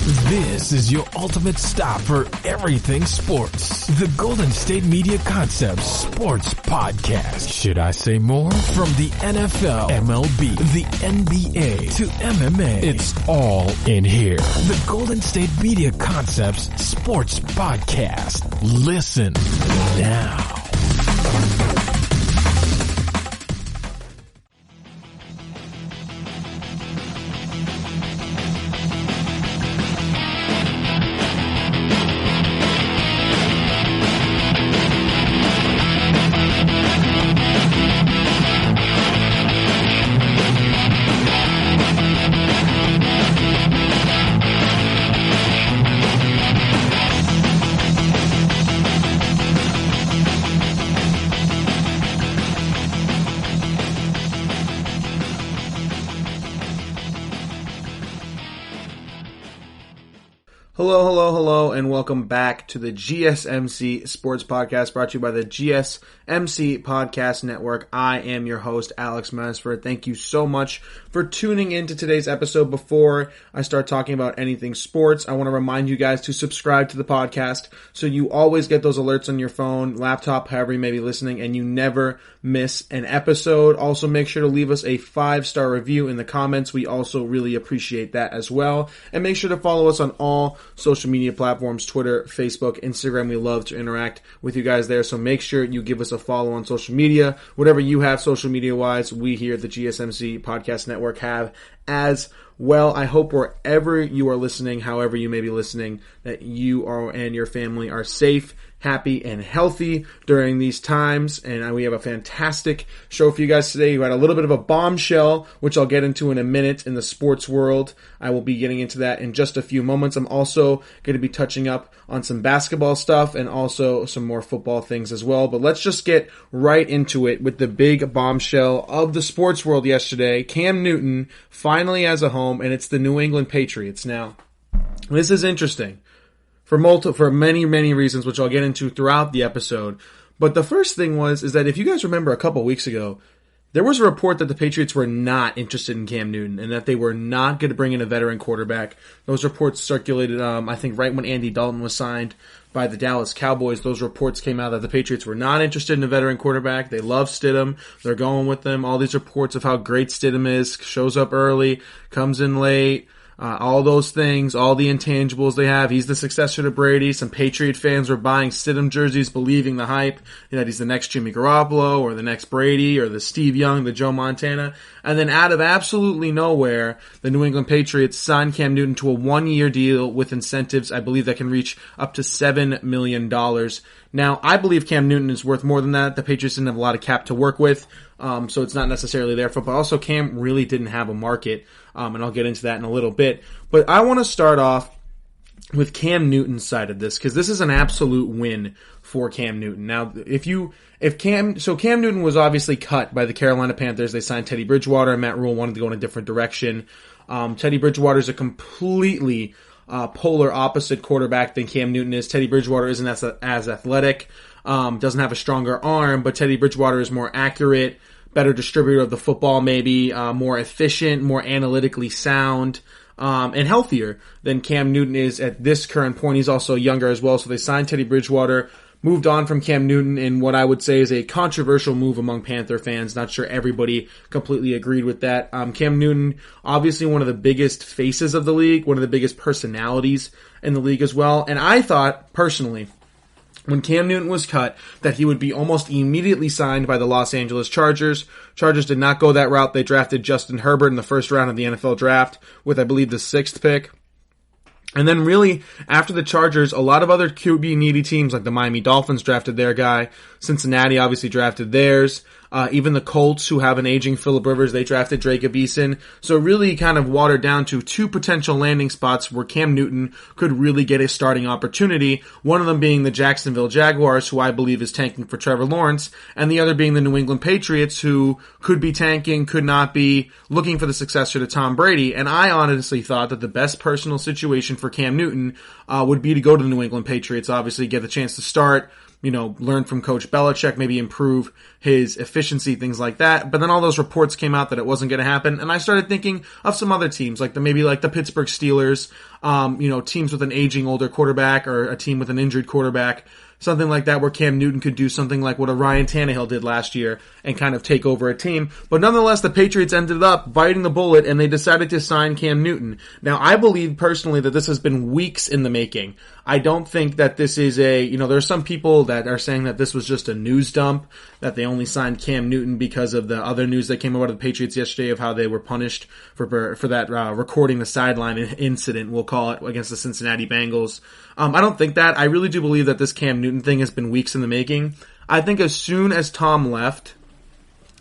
This is your ultimate stop for everything sports. The Golden State Media Concepts Sports Podcast. Should I say more? From the NFL, MLB, the NBA to MMA, it's all in here. The Golden State Media Concepts Sports Podcast. Listen now. Hello, and welcome back to the GSMC Sports Podcast, brought to you by the GSMC Podcast Network. I am your host, Alex Masford. Thank you so much for tuning into today's episode. Before I start talking about anything sports, I want to remind you guys to subscribe to the podcast so you always get those alerts on your phone, laptop, however you may be listening, and you never miss an episode. Also, make sure to leave us a 5-star review in the comments. We also really appreciate that as well. And make sure to follow us on all social media platforms, Twitter, Facebook, Instagram. We love to interact with you guys there, so make sure you give us a follow on social media. Whatever you have social media-wise, we here at the GSMC Podcast Network have as well. I hope wherever you are listening, however you may be listening, that you are and your family are safe, happy, and healthy during these times. And we have a fantastic show for you guys today. We had a little bit of a bombshell, which I'll get into in a minute in the sports world. I will be getting into that in just a few moments. I'm also going to be touching up on some basketball stuff and also some more football things as well. But let's just get right into it with the big bombshell of the sports world yesterday. Cam Newton finally has a home, and it's the New England Patriots. Now, this is interesting for many reasons, which I'll get into throughout the episode. But the first thing is that if you guys remember a couple weeks ago, there was a report that the Patriots were not interested in Cam Newton and that they were not going to bring in a veteran quarterback. Those reports circulated, I think, right when Andy Dalton was signed by the Dallas Cowboys. Those reports came out that the Patriots were not interested in a veteran quarterback. They love Stidham. They're going with them. All these reports of how great Stidham is, shows up early, comes in late. All those things, all the intangibles they have. He's the successor to Brady. Some Patriot fans were buying Stidham jerseys, believing the hype that he's the next Jimmy Garoppolo or the next Brady or the Steve Young, the Joe Montana. And then out of absolutely nowhere, the New England Patriots signed Cam Newton to a 1-year deal with incentives, I believe, that can reach up to $7 million. Now, I believe Cam Newton is worth more than that. The Patriots didn't have a lot of cap to work with, so it's not necessarily their fault. But also, Cam really didn't have a market, and I'll get into that in a little bit. But I want to start off with Cam Newton's side of this, because this is an absolute win for Cam Newton. Now, Cam Newton was obviously cut by the Carolina Panthers. They signed Teddy Bridgewater, and Matt Rule wanted to go in a different direction. Teddy Bridgewater is a completely polar opposite quarterback than Cam Newton is. Teddy Bridgewater isn't as athletic, doesn't have a stronger arm, but Teddy Bridgewater is more accurate, better distributor of the football maybe, more efficient, more analytically sound, and healthier than Cam Newton is at this current point. He's also younger as well, so they signed Teddy Bridgewater, moved on from Cam Newton in what I would say is a controversial move among Panther fans. Not sure everybody completely agreed with that. Cam Newton, obviously one of the biggest faces of the league, one of the biggest personalities in the league as well. And I thought, personally, when Cam Newton was cut, that he would be almost immediately signed by the Los Angeles Chargers. Chargers did not go that route. They drafted Justin Herbert in the first round of the NFL draft with, I believe, the 6th pick. And then really, after the Chargers, a lot of other QB-needy teams, like the Miami Dolphins, drafted their guy. Cincinnati obviously drafted theirs. Even the Colts, who have an aging Phillip Rivers, they drafted Jacob Eason. So really kind of watered down to 2 potential landing spots where Cam Newton could really get a starting opportunity. One of them being the Jacksonville Jaguars, who I believe is tanking for Trevor Lawrence, and the other being the New England Patriots, who could be tanking, could not be, looking for the successor to Tom Brady. And I honestly thought that the best personal situation for Cam Newton would be to go to the New England Patriots, obviously get the chance to start, learn from Coach Belichick, maybe improve his efficiency, things like that. But then all those reports came out that it wasn't going to happen. And I started thinking of some other teams, like the Pittsburgh Steelers, teams with an aging older quarterback or a team with an injured quarterback. Something like that where Cam Newton could do something like what a Ryan Tannehill did last year and kind of take over a team. But nonetheless, the Patriots ended up biting the bullet and they decided to sign Cam Newton. Now, I believe personally that this has been weeks in the making. I don't think that this is there's some people that are saying that this was just a news dump, that they only signed Cam Newton because of the other news that came out of the Patriots yesterday of how they were punished for that recording the sideline incident, we'll call it, against the Cincinnati Bengals. I don't think that. I really do believe that this Cam Newton thing has been weeks in the making. I think as soon as Tom left,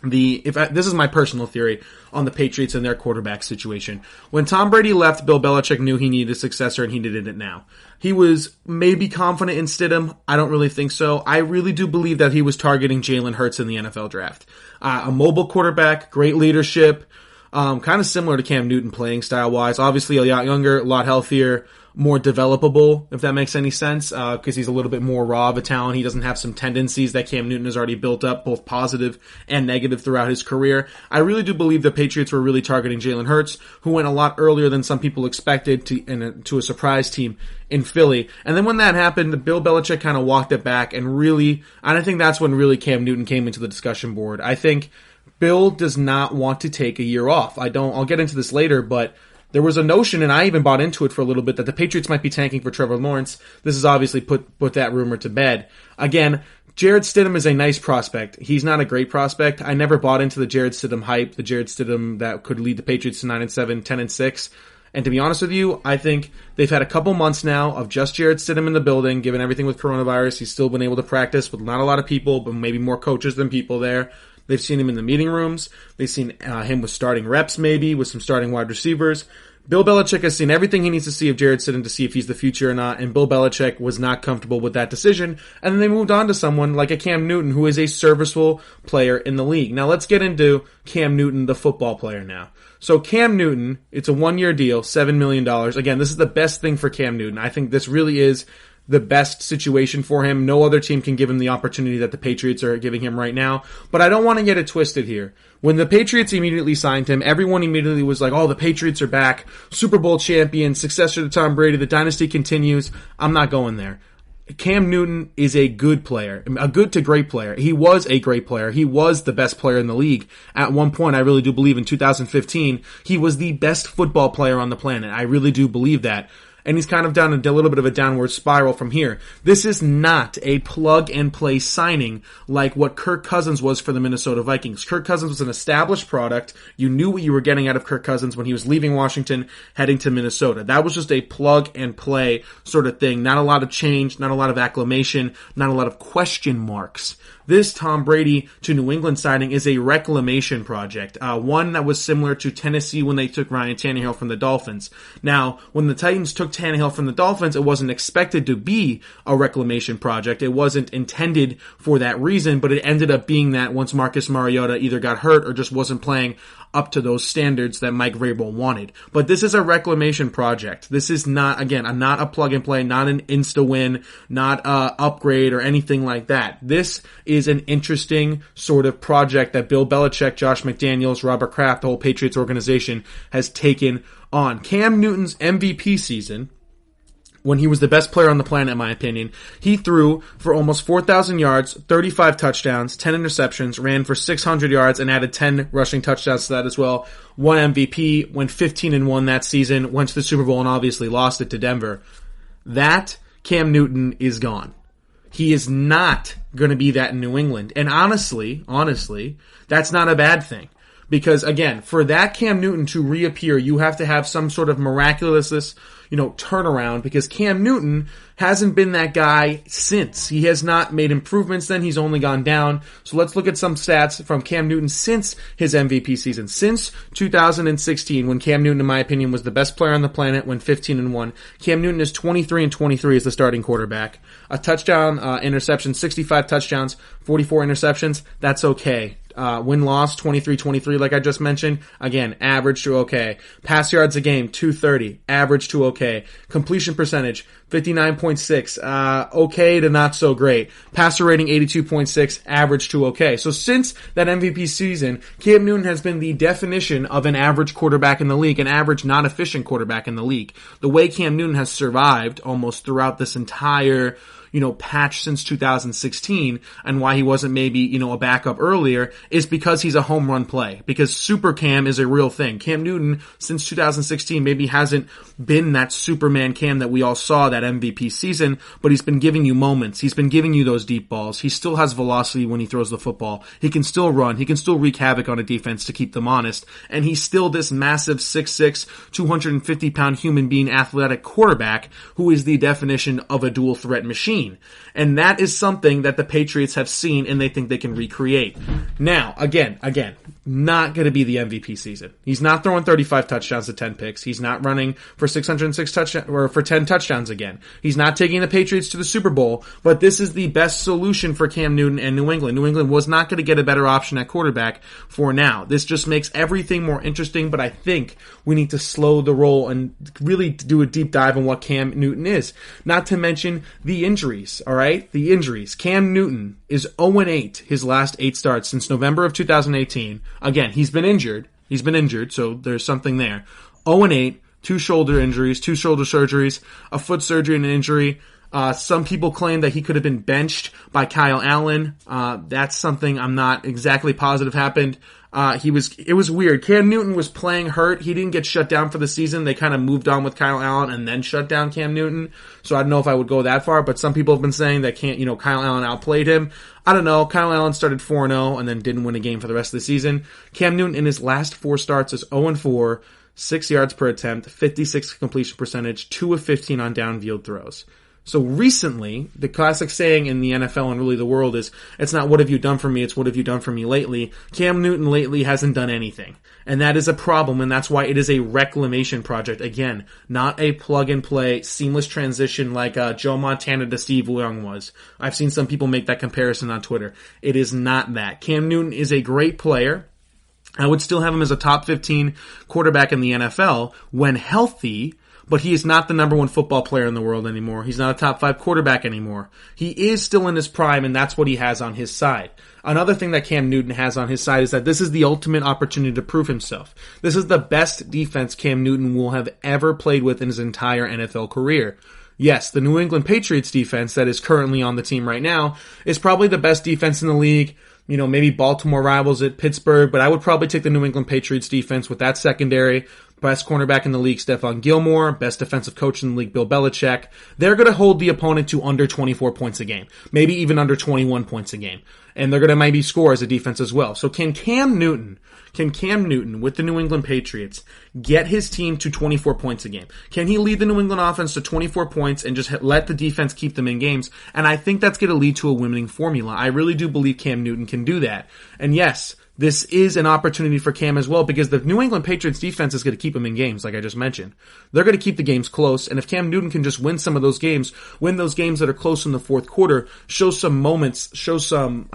this is my personal theory on the Patriots and their quarterback situation. When Tom Brady left, Bill Belichick knew he needed a successor and he needed it now. He was maybe confident in Stidham. I don't really think so. I really do believe that he was targeting Jalen Hurts in the NFL draft. A mobile quarterback, great leadership, kind of similar to Cam Newton playing style-wise. Obviously a lot younger, a lot healthier, more developable, if that makes any sense, because he's a little bit more raw of a talent. He doesn't have some tendencies that Cam Newton has already built up, both positive and negative throughout his career. I really do believe the Patriots were really targeting Jalen Hurts, who went a lot earlier than some people expected to a surprise team in Philly. And then when that happened, Bill Belichick kind of walked it back and I think that's when really Cam Newton came into the discussion board. I think Bill does not want to take a year off. I'll get into this later, but there was a notion, and I even bought into it for a little bit, that the Patriots might be tanking for Trevor Lawrence. This has obviously put that rumor to bed. Again, Jarrett Stidham is a nice prospect. He's not a great prospect. I never bought into the Jarrett Stidham hype, the Jarrett Stidham that could lead the Patriots to 9-7, 10-6. And to be honest with you, I think they've had a couple months now of just Jarrett Stidham in the building, given everything with coronavirus. He's still been able to practice with not a lot of people, but maybe more coaches than people there. They've seen him in the meeting rooms. They've seen him with starting reps, maybe, with some starting wide receivers. Bill Belichick has seen everything he needs to see of Jarrett Stidham to see if he's the future or not, and Bill Belichick was not comfortable with that decision, and then they moved on to someone like a Cam Newton, who is a serviceable player in the league. Now let's get into Cam Newton, the football player now. So Cam Newton, it's a 1-year deal, $7 million. Again, this is the best thing for Cam Newton. I think this really is the best situation for him. No other team can give him the opportunity that the Patriots are giving him right now. But I don't want to get it twisted here. When the Patriots immediately signed him, everyone immediately was like, oh, the Patriots are back, Super Bowl champion, successor to Tom Brady, the dynasty continues. I'm not going there. Cam Newton is a good player, a good to great player. He was a great player. He was the best player in the league. At one point, I really do believe in 2015, he was the best football player on the planet. I really do believe that. And he's kind of down a little bit of a downward spiral from here. This is not a plug-and-play signing like what Kirk Cousins was for the Minnesota Vikings. Kirk Cousins was an established product. You knew what you were getting out of Kirk Cousins when he was leaving Washington, heading to Minnesota. That was just a plug-and-play sort of thing. Not a lot of change, not a lot of acclamation, not a lot of question marks. This Tom Brady to New England signing is a reclamation project, one that was similar to Tennessee when they took Ryan Tannehill from the Dolphins. Now, when the Titans took Tannehill from the Dolphins, it wasn't expected to be a reclamation project. It wasn't intended for that reason, but it ended up being that once Marcus Mariota either got hurt or just wasn't playing up to those standards that Mike Vrabel wanted. But this is a reclamation project. This is not a plug and play, not an insta win, not a upgrade or anything like that. This is an interesting sort of project that Bill Belichick, Josh McDaniels, Robert Kraft, the whole Patriots organization has taken on. Cam Newton's MVP season, when he was the best player on the planet, in my opinion, he threw for almost 4,000 yards, 35 touchdowns, 10 interceptions, ran for 600 yards, and added 10 rushing touchdowns to that as well. Won MVP, went 15-1 that season, went to the Super Bowl, and obviously lost it to Denver. That Cam Newton is gone. He is not going to be that in New England. And honestly, that's not a bad thing. Because again, for that Cam Newton to reappear, you have to have some sort of miraculous, turnaround, because Cam Newton hasn't been that guy since. He has not made improvements then. He's only gone down. So let's look at some stats from Cam Newton since his MVP season. Since 2016, when Cam Newton, in my opinion, was the best player on the planet, went 15-1. Cam Newton is 23-23 as the starting quarterback. A touchdown, interception, 65 touchdowns, 44 interceptions. That's okay. Win-loss, 23-23, like I just mentioned. Again, average to okay. Pass yards a game, 230. Average to okay. okay. Completion percentage, 59.6, okay to not so great. Passer rating, 82.6, average to okay. So since that MVP season, Cam Newton has been the definition of an average quarterback in the league, an average, not efficient quarterback in the league. The way Cam Newton has survived almost throughout this entire patch since 2016, and why he wasn't maybe, a backup earlier, is because he's a home run play. Because Super Cam is a real thing. Cam Newton, since 2016, maybe hasn't been that Superman Cam that we all saw that MVP season, but he's been giving you moments. He's been giving you those deep balls. He still has velocity when he throws the football. He can still run. He can still wreak havoc on a defense to keep them honest. And he's still this massive 6'6", 250-pound human being athletic quarterback who is the definition of a dual threat machine. And that is something that the Patriots have seen and they think they can recreate. Now, again, not going to be the MVP season. He's not throwing 35 touchdowns to 10 picks. He's not running for 606 touchdowns or for 10 touchdowns again. He's not taking the Patriots to the Super Bowl, but this is the best solution for Cam Newton and New England. New England was not going to get a better option at quarterback for now. This just makes everything more interesting, but I think we need to slow the roll and really do a deep dive on what Cam Newton is. Not to mention the injuries. Alright? The injuries. Cam Newton is 0-8 his last 8 starts since November of 2018. Again, he's been injured, so there's something there. 0-8, 2 shoulder injuries, 2 shoulder surgeries, a foot surgery and an injury. Some people claim that he could have been benched by Kyle Allen. That's something I'm not exactly positive happened. It was weird. Cam Newton was playing hurt. He didn't get shut down for the season. They kind of moved on with Kyle Allen and then shut down Cam Newton. So I don't know if I would go that far, but some people have been saying that Kyle Allen outplayed him. I don't know. Kyle Allen started 4-0 and then didn't win a game for the rest of the season. Cam Newton in his last 4 starts is 0-4, 6 yards per attempt, 56 completion percentage, 2 of 15 on downfield throws. So recently, the classic saying in the NFL and really the world is, it's not what have you done for me, it's what have you done for me lately. Cam Newton lately hasn't done anything. And that is a problem, and that's why it is a reclamation project. Again, not a plug-and-play, seamless transition like Joe Montana to Steve Young was. I've seen some people make that comparison on Twitter. It is not that. Cam Newton is a great player. I would still have him as a top 15 quarterback in the NFL when healthy, but he is not the number 1 football player in the world anymore. He's not a top 5 quarterback anymore. He is still in his prime, and that's what he has on his side. Another thing that Cam Newton has on his side is that this is the ultimate opportunity to prove himself. This is the best defense Cam Newton will have ever played with in his entire NFL career. Yes, the New England Patriots defense that is currently on the team right now is probably the best defense in the league. Maybe Baltimore rivals it, Pittsburgh, but I would probably take the New England Patriots defense with that secondary. Best cornerback in the league, Stephon Gilmore. Best defensive coach in the league, Bill Belichick. They're going to hold the opponent to under 24 points a game. Maybe even under 21 points a game. And they're going to maybe score as a defense as well. So can Cam Newton with the New England Patriots get his team to 24 points a game? Can he lead the New England offense to 24 points and just let the defense keep them in games? And I think that's going to lead to a winning formula. I really do believe Cam Newton can do that. And yes, this is an opportunity for Cam as well because the New England Patriots defense is going to keep him in games, like I just mentioned. They're going to keep the games close, and if Cam Newton can just win some of those games, win those games that are close in the fourth quarter, show some moments, show some,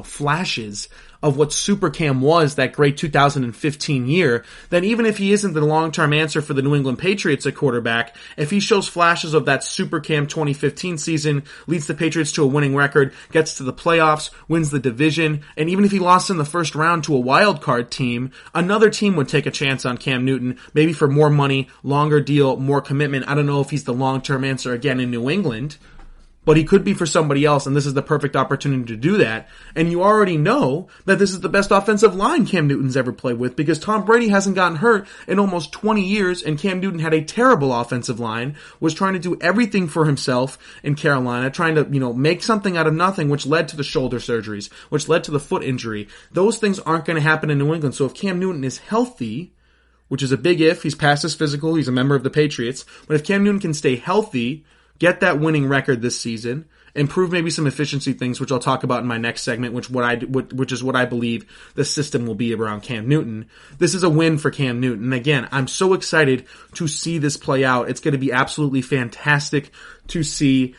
flashes of what Super Cam was that great 2015 year, then even if he isn't the long-term answer for the New England Patriots at quarterback, if he shows flashes of that Super Cam 2015 season, leads the Patriots to a winning record, gets to the playoffs, wins the division, and even if he lost in the first round to a wild card team, another team would take a chance on Cam Newton, maybe for more money, longer deal, more commitment. I don't know if he's the long-term answer again in New England, but he could be for somebody else, and this is the perfect opportunity to do that. And you already know that this is the best offensive line Cam Newton's ever played with because Tom Brady hasn't gotten hurt in almost 20 years, and Cam Newton had a terrible offensive line, was trying to do everything for himself in Carolina, trying to, make something out of nothing, which led to the shoulder surgeries, which led to the foot injury. Those things aren't going to happen in New England. So if Cam Newton is healthy, which is a big if, he's past his physical, he's a member of the Patriots, but if Cam Newton can stay healthy, get that winning record this season, improve maybe some efficiency things, which I'll talk about in my next segment, which is what I believe the system will be around Cam Newton. This is a win for Cam Newton. And again, I'm so excited to see this play out. It's going to be absolutely fantastic to see.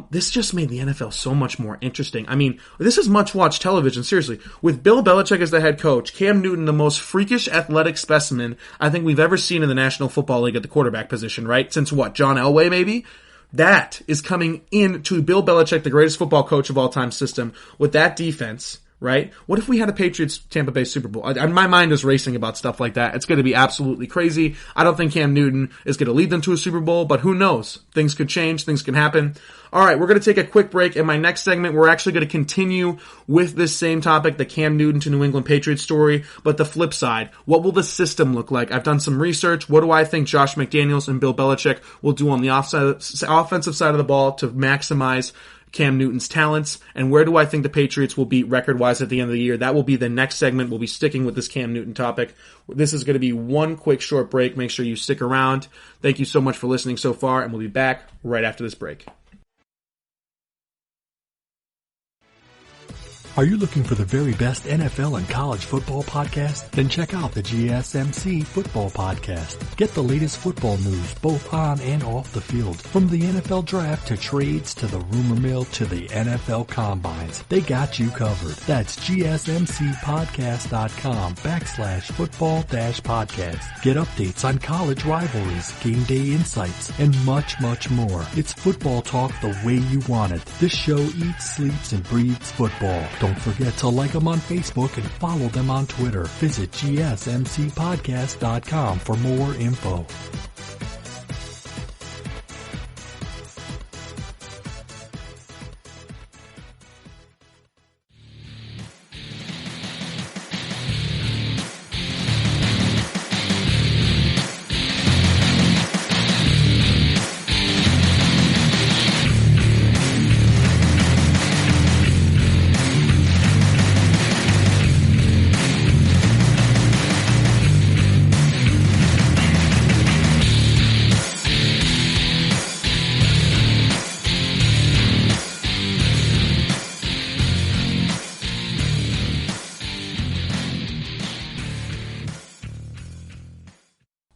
This just made the NFL so much more interesting. I mean, this is much-watched television, seriously. With Bill Belichick as the head coach, Cam Newton, the most freakish athletic specimen I think we've ever seen in the National Football League at the quarterback position, right? Since what, John Elway maybe? That is coming into Bill Belichick, the greatest football coach of all time system, with that defense, right? What if we had a Patriots-Tampa Bay Super Bowl? My mind is racing about stuff like that. It's going to be absolutely crazy. I don't think Cam Newton is going to lead them to a Super Bowl, but who knows? Things could change. Things can happen. All right, we're going to take a quick break. In my next segment, we're actually going to continue with this same topic, the Cam Newton to New England Patriots story, but the flip side. What will the system look like? I've done some research. What do I think Josh McDaniels and Bill Belichick will do on the offensive side of the ball to maximize Cam Newton's talents, and where do I think the Patriots will be record-wise at the end of the year? That will be the next segment. We'll be sticking with this Cam Newton topic. This is going to be one quick short break. Make sure you stick around. Thank you so much for listening so far, and we'll be back right after this break. Are you looking for the very best NFL and college football podcast? Then check out the GSMC Football Podcast. Get the latest football news both on and off the field. From the NFL Draft to trades to the rumor mill to the NFL Combines. They got you covered. That's GSMCpodcast.com/football-podcast. Get updates on college rivalries, game day insights, and much, much more. It's football talk the way you want it. This show eats, sleeps, and breathes football. Don't forget to like them on Facebook and follow them on Twitter. Visit GSMCpodcast.com for more info.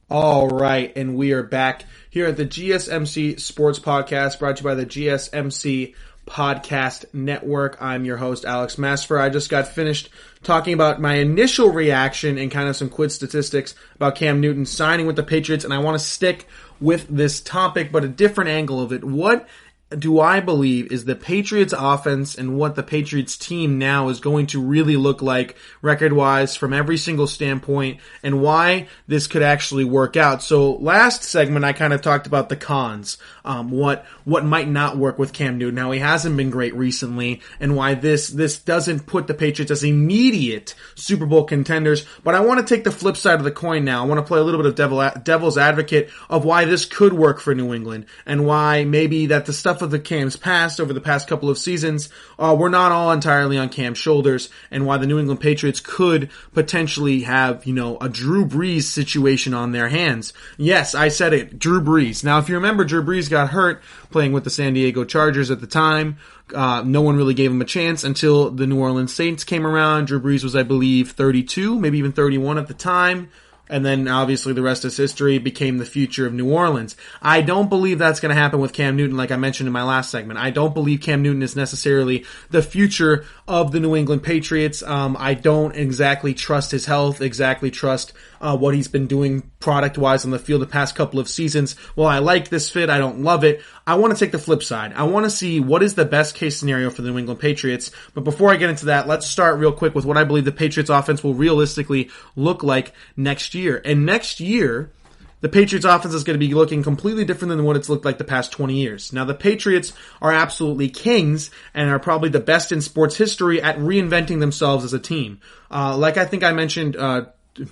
All right, and we are back here at the GSMC Sports Podcast, brought to you by the GSMC Podcast Network. I'm your host, Alex Masfer. I just got finished talking about my initial reaction and kind of some quick statistics about Cam Newton signing with the Patriots, and I want to stick with this topic, but a different angle of it. What do I believe is the Patriots offense and what the Patriots team now is going to really look like record-wise from every single standpoint, and why this could actually work out. So last segment I kind of talked about the cons, what might not work with Cam Newton. Now he hasn't been great recently, and why this doesn't put the Patriots as immediate Super Bowl contenders. But I want to take the flip side of the coin now. I want to play a little bit of devil's advocate of why this could work for New England, and why maybe that the stuff of the Cam's past over the past couple of seasons, we're not all entirely on Cam's shoulders, and why the New England Patriots could potentially have, a Drew Brees situation on their hands. Yes, I said it, Drew Brees. Now, if you remember, Drew Brees got hurt playing with the San Diego Chargers at the time. No one really gave him a chance until the New Orleans Saints came around. Drew Brees was, I believe, 32, maybe even 31 at the time. And then obviously the rest is history, became the future of New Orleans. I don't believe that's going to happen with Cam Newton, like I mentioned in my last segment. I don't believe Cam Newton is necessarily the future of the New England Patriots. I don't exactly trust his health, exactly trust what he's been doing product-wise on the field the past couple of seasons. Well, I like this fit. I don't love it. I want to take the flip side. I want to see what is the best case scenario for the New England Patriots. But before I get into that, let's start real quick with what I believe the Patriots offense will realistically look like next year. And next year, the Patriots offense is going to be looking completely different than what it's looked like the past 20 years. Now, the Patriots are absolutely kings and are probably the best in sports history at reinventing themselves as a team. Like I think I mentioned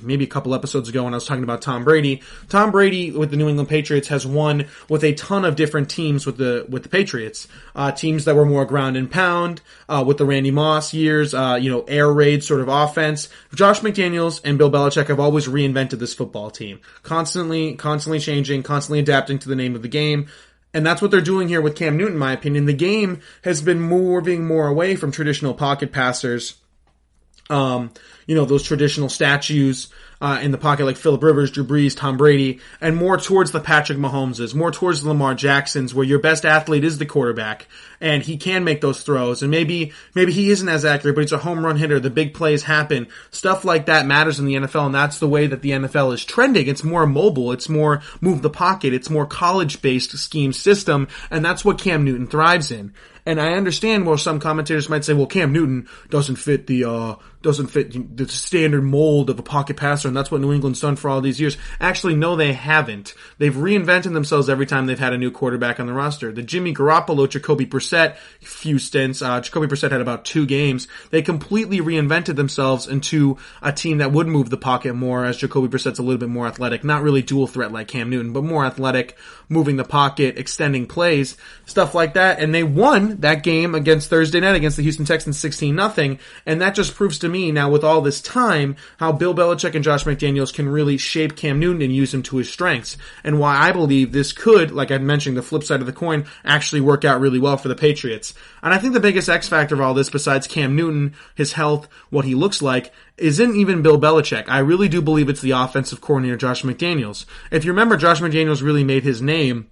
maybe a couple episodes ago when I was talking about Tom Brady. Tom Brady with the New England Patriots has won with a ton of different teams with the Patriots. Teams that were more ground and pound, with the Randy Moss years, air raid sort of offense. Josh McDaniels and Bill Belichick have always reinvented this football team. Constantly changing, constantly adapting to the name of the game. And that's what they're doing here with Cam Newton, in my opinion. The game has been moving more away from traditional pocket passers. Those traditional statues in the pocket like Phillip Rivers, Drew Brees, Tom Brady, and more towards the Patrick Mahomeses, more towards the Lamar Jacksons, where your best athlete is the quarterback, and he can make those throws. And maybe he isn't as accurate, but he's a home run hitter. The big plays happen. Stuff like that matters in the NFL, and that's the way that the NFL is trending. It's more mobile. It's more move the pocket. It's more college-based scheme system, and that's what Cam Newton thrives in. And I understand where some commentators might say, well, Cam Newton doesn't fit the standard mold of a pocket passer, and that's what New England's done for all these years. Actually, no, they haven't. They've reinvented themselves every time they've had a new quarterback on the roster. The Jimmy Garoppolo, Jacoby Brissett, few stints. Jacoby Brissett had about 2 games. They completely reinvented themselves into a team that would move the pocket more, as Jacoby Brissett's a little bit more athletic. Not really dual threat like Cam Newton, but more athletic, moving the pocket, extending plays, stuff like that. And they won that game against Thursday night against the Houston Texans 16-0. And that just proves to me now with all this time how Bill Belichick and Josh McDaniels can really shape Cam Newton and use him to his strengths. And why I believe this could, like I mentioned, the flip side of the coin, actually work out really well for the Patriots. And I think the biggest X factor of all this, besides Cam Newton, his health, what he looks like, isn't even Bill Belichick. I really do believe it's the offensive coordinator, Josh McDaniels. If you remember, Josh McDaniels really made his name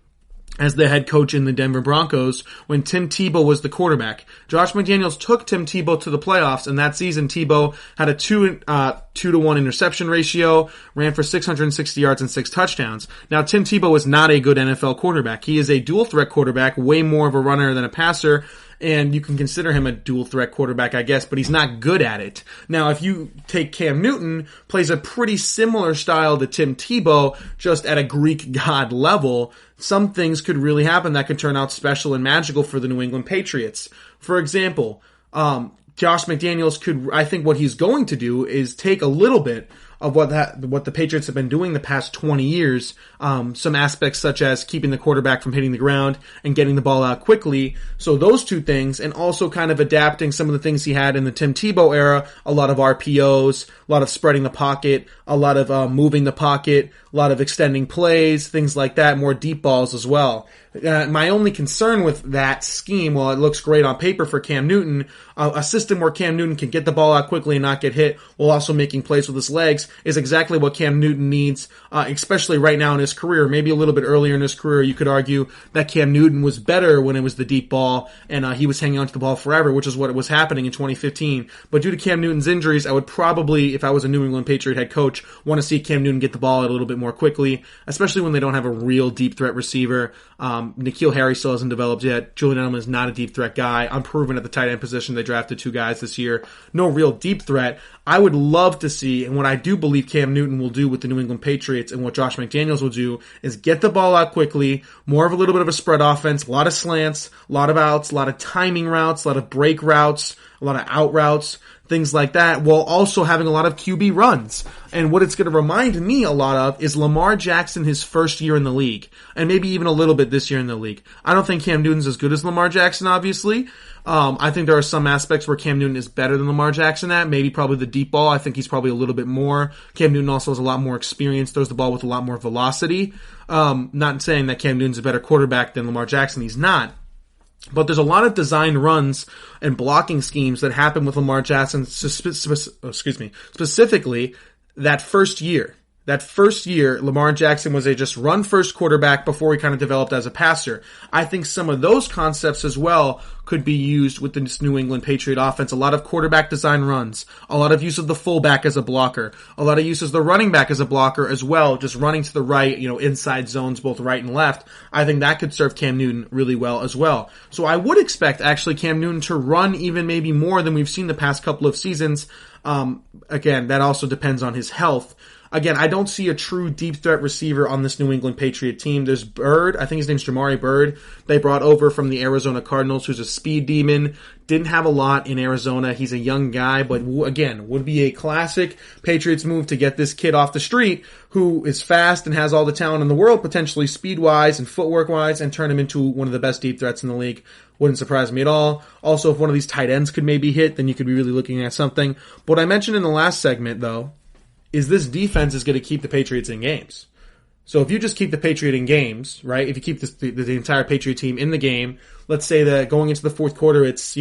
as the head coach in the Denver Broncos when Tim Tebow was the quarterback. Josh McDaniels took Tim Tebow to the playoffs, and that season Tebow had a 2-to-1 interception ratio, ran for 660 yards and 6 touchdowns. Now, Tim Tebow is not a good NFL quarterback. He is a dual-threat quarterback, way more of a runner than a passer, and you can consider him a dual-threat quarterback, I guess, but he's not good at it. Now, if you take Cam Newton, plays a pretty similar style to Tim Tebow, just at a Greek god level, some things could really happen that could turn out special and magical for the New England Patriots. For example, Josh McDaniels could, I think what he's going to do is take a little bit of what the Patriots have been doing the past 20 years, some aspects such as keeping the quarterback from hitting the ground and getting the ball out quickly. So those two things, and also kind of adapting some of the things he had in the Tim Tebow era, a lot of RPOs, a lot of spreading the pocket, a lot of moving the pocket, a lot of extending plays, things like that, more deep balls as well. My only concern with that scheme, while it looks great on paper for Cam Newton, a system where Cam Newton can get the ball out quickly and not get hit while also making plays with his legs is exactly what Cam Newton needs, especially right now in his career. Maybe a little bit earlier in his career, you could argue that Cam Newton was better when it was the deep ball and he was hanging on to the ball forever, which is what was happening in 2015. But due to Cam Newton's injuries, I would probably, if I was a New England Patriot head coach, want to see Cam Newton get the ball out a little bit more quickly, especially when they don't have a real deep threat receiver. N'Keal Harry still hasn't developed yet. Julian Edelman is not a deep threat guy. Unproven at the tight end position. They drafted 2 guys this year. No real deep threat. I would love to see, and what I do believe Cam Newton will do with the New England Patriots and what Josh McDaniels will do is get the ball out quickly, more of a little bit of a spread offense, a lot of slants, a lot of outs, a lot of timing routes, a lot of break routes, a lot of out routes, things like that, while also having a lot of QB runs. And what it's going to remind me a lot of is Lamar Jackson his first year in the league, and maybe even a little bit this year in the league. I don't think Cam Newton's as good as Lamar Jackson, obviously. I think there are some aspects where Cam Newton is better than Lamar Jackson at. Maybe probably the deep ball. I think he's probably a little bit more. Cam Newton also has a lot more experience, throws the ball with a lot more velocity. Not saying that Cam Newton's a better quarterback than Lamar Jackson. He's not. But there's a lot of designed runs and blocking schemes that happen with Lamar Jackson, specifically that first year. That first year, Lamar Jackson was a just run-first quarterback before he kind of developed as a passer. I think some of those concepts as well could be used with this New England Patriot offense. A lot of quarterback design runs, a lot of use of the fullback as a blocker, a lot of use of the running back as a blocker as well, just running to the right, inside zones, both right and left. I think that could serve Cam Newton really well as well. So I would expect actually Cam Newton to run even maybe more than we've seen the past couple of seasons. Again, that also depends on his health. Again, I don't see a true deep threat receiver on this New England Patriot team. There's Bird. I think his name's Jamari Bird. They brought over from the Arizona Cardinals, who's a speed demon. Didn't have a lot in Arizona. He's a young guy, but again, would be a classic Patriots move to get this kid off the street who is fast and has all the talent in the world, potentially speed-wise and footwork-wise, and turn him into one of the best deep threats in the league. Wouldn't surprise me at all. Also, if one of these tight ends could maybe hit, then you could be really looking at something. But what I mentioned in the last segment, though, is this defense is going to keep the Patriots in games. So if you just keep the Patriot in games, right? If you keep the entire Patriot team in the game, let's say that going into the fourth quarter, it's,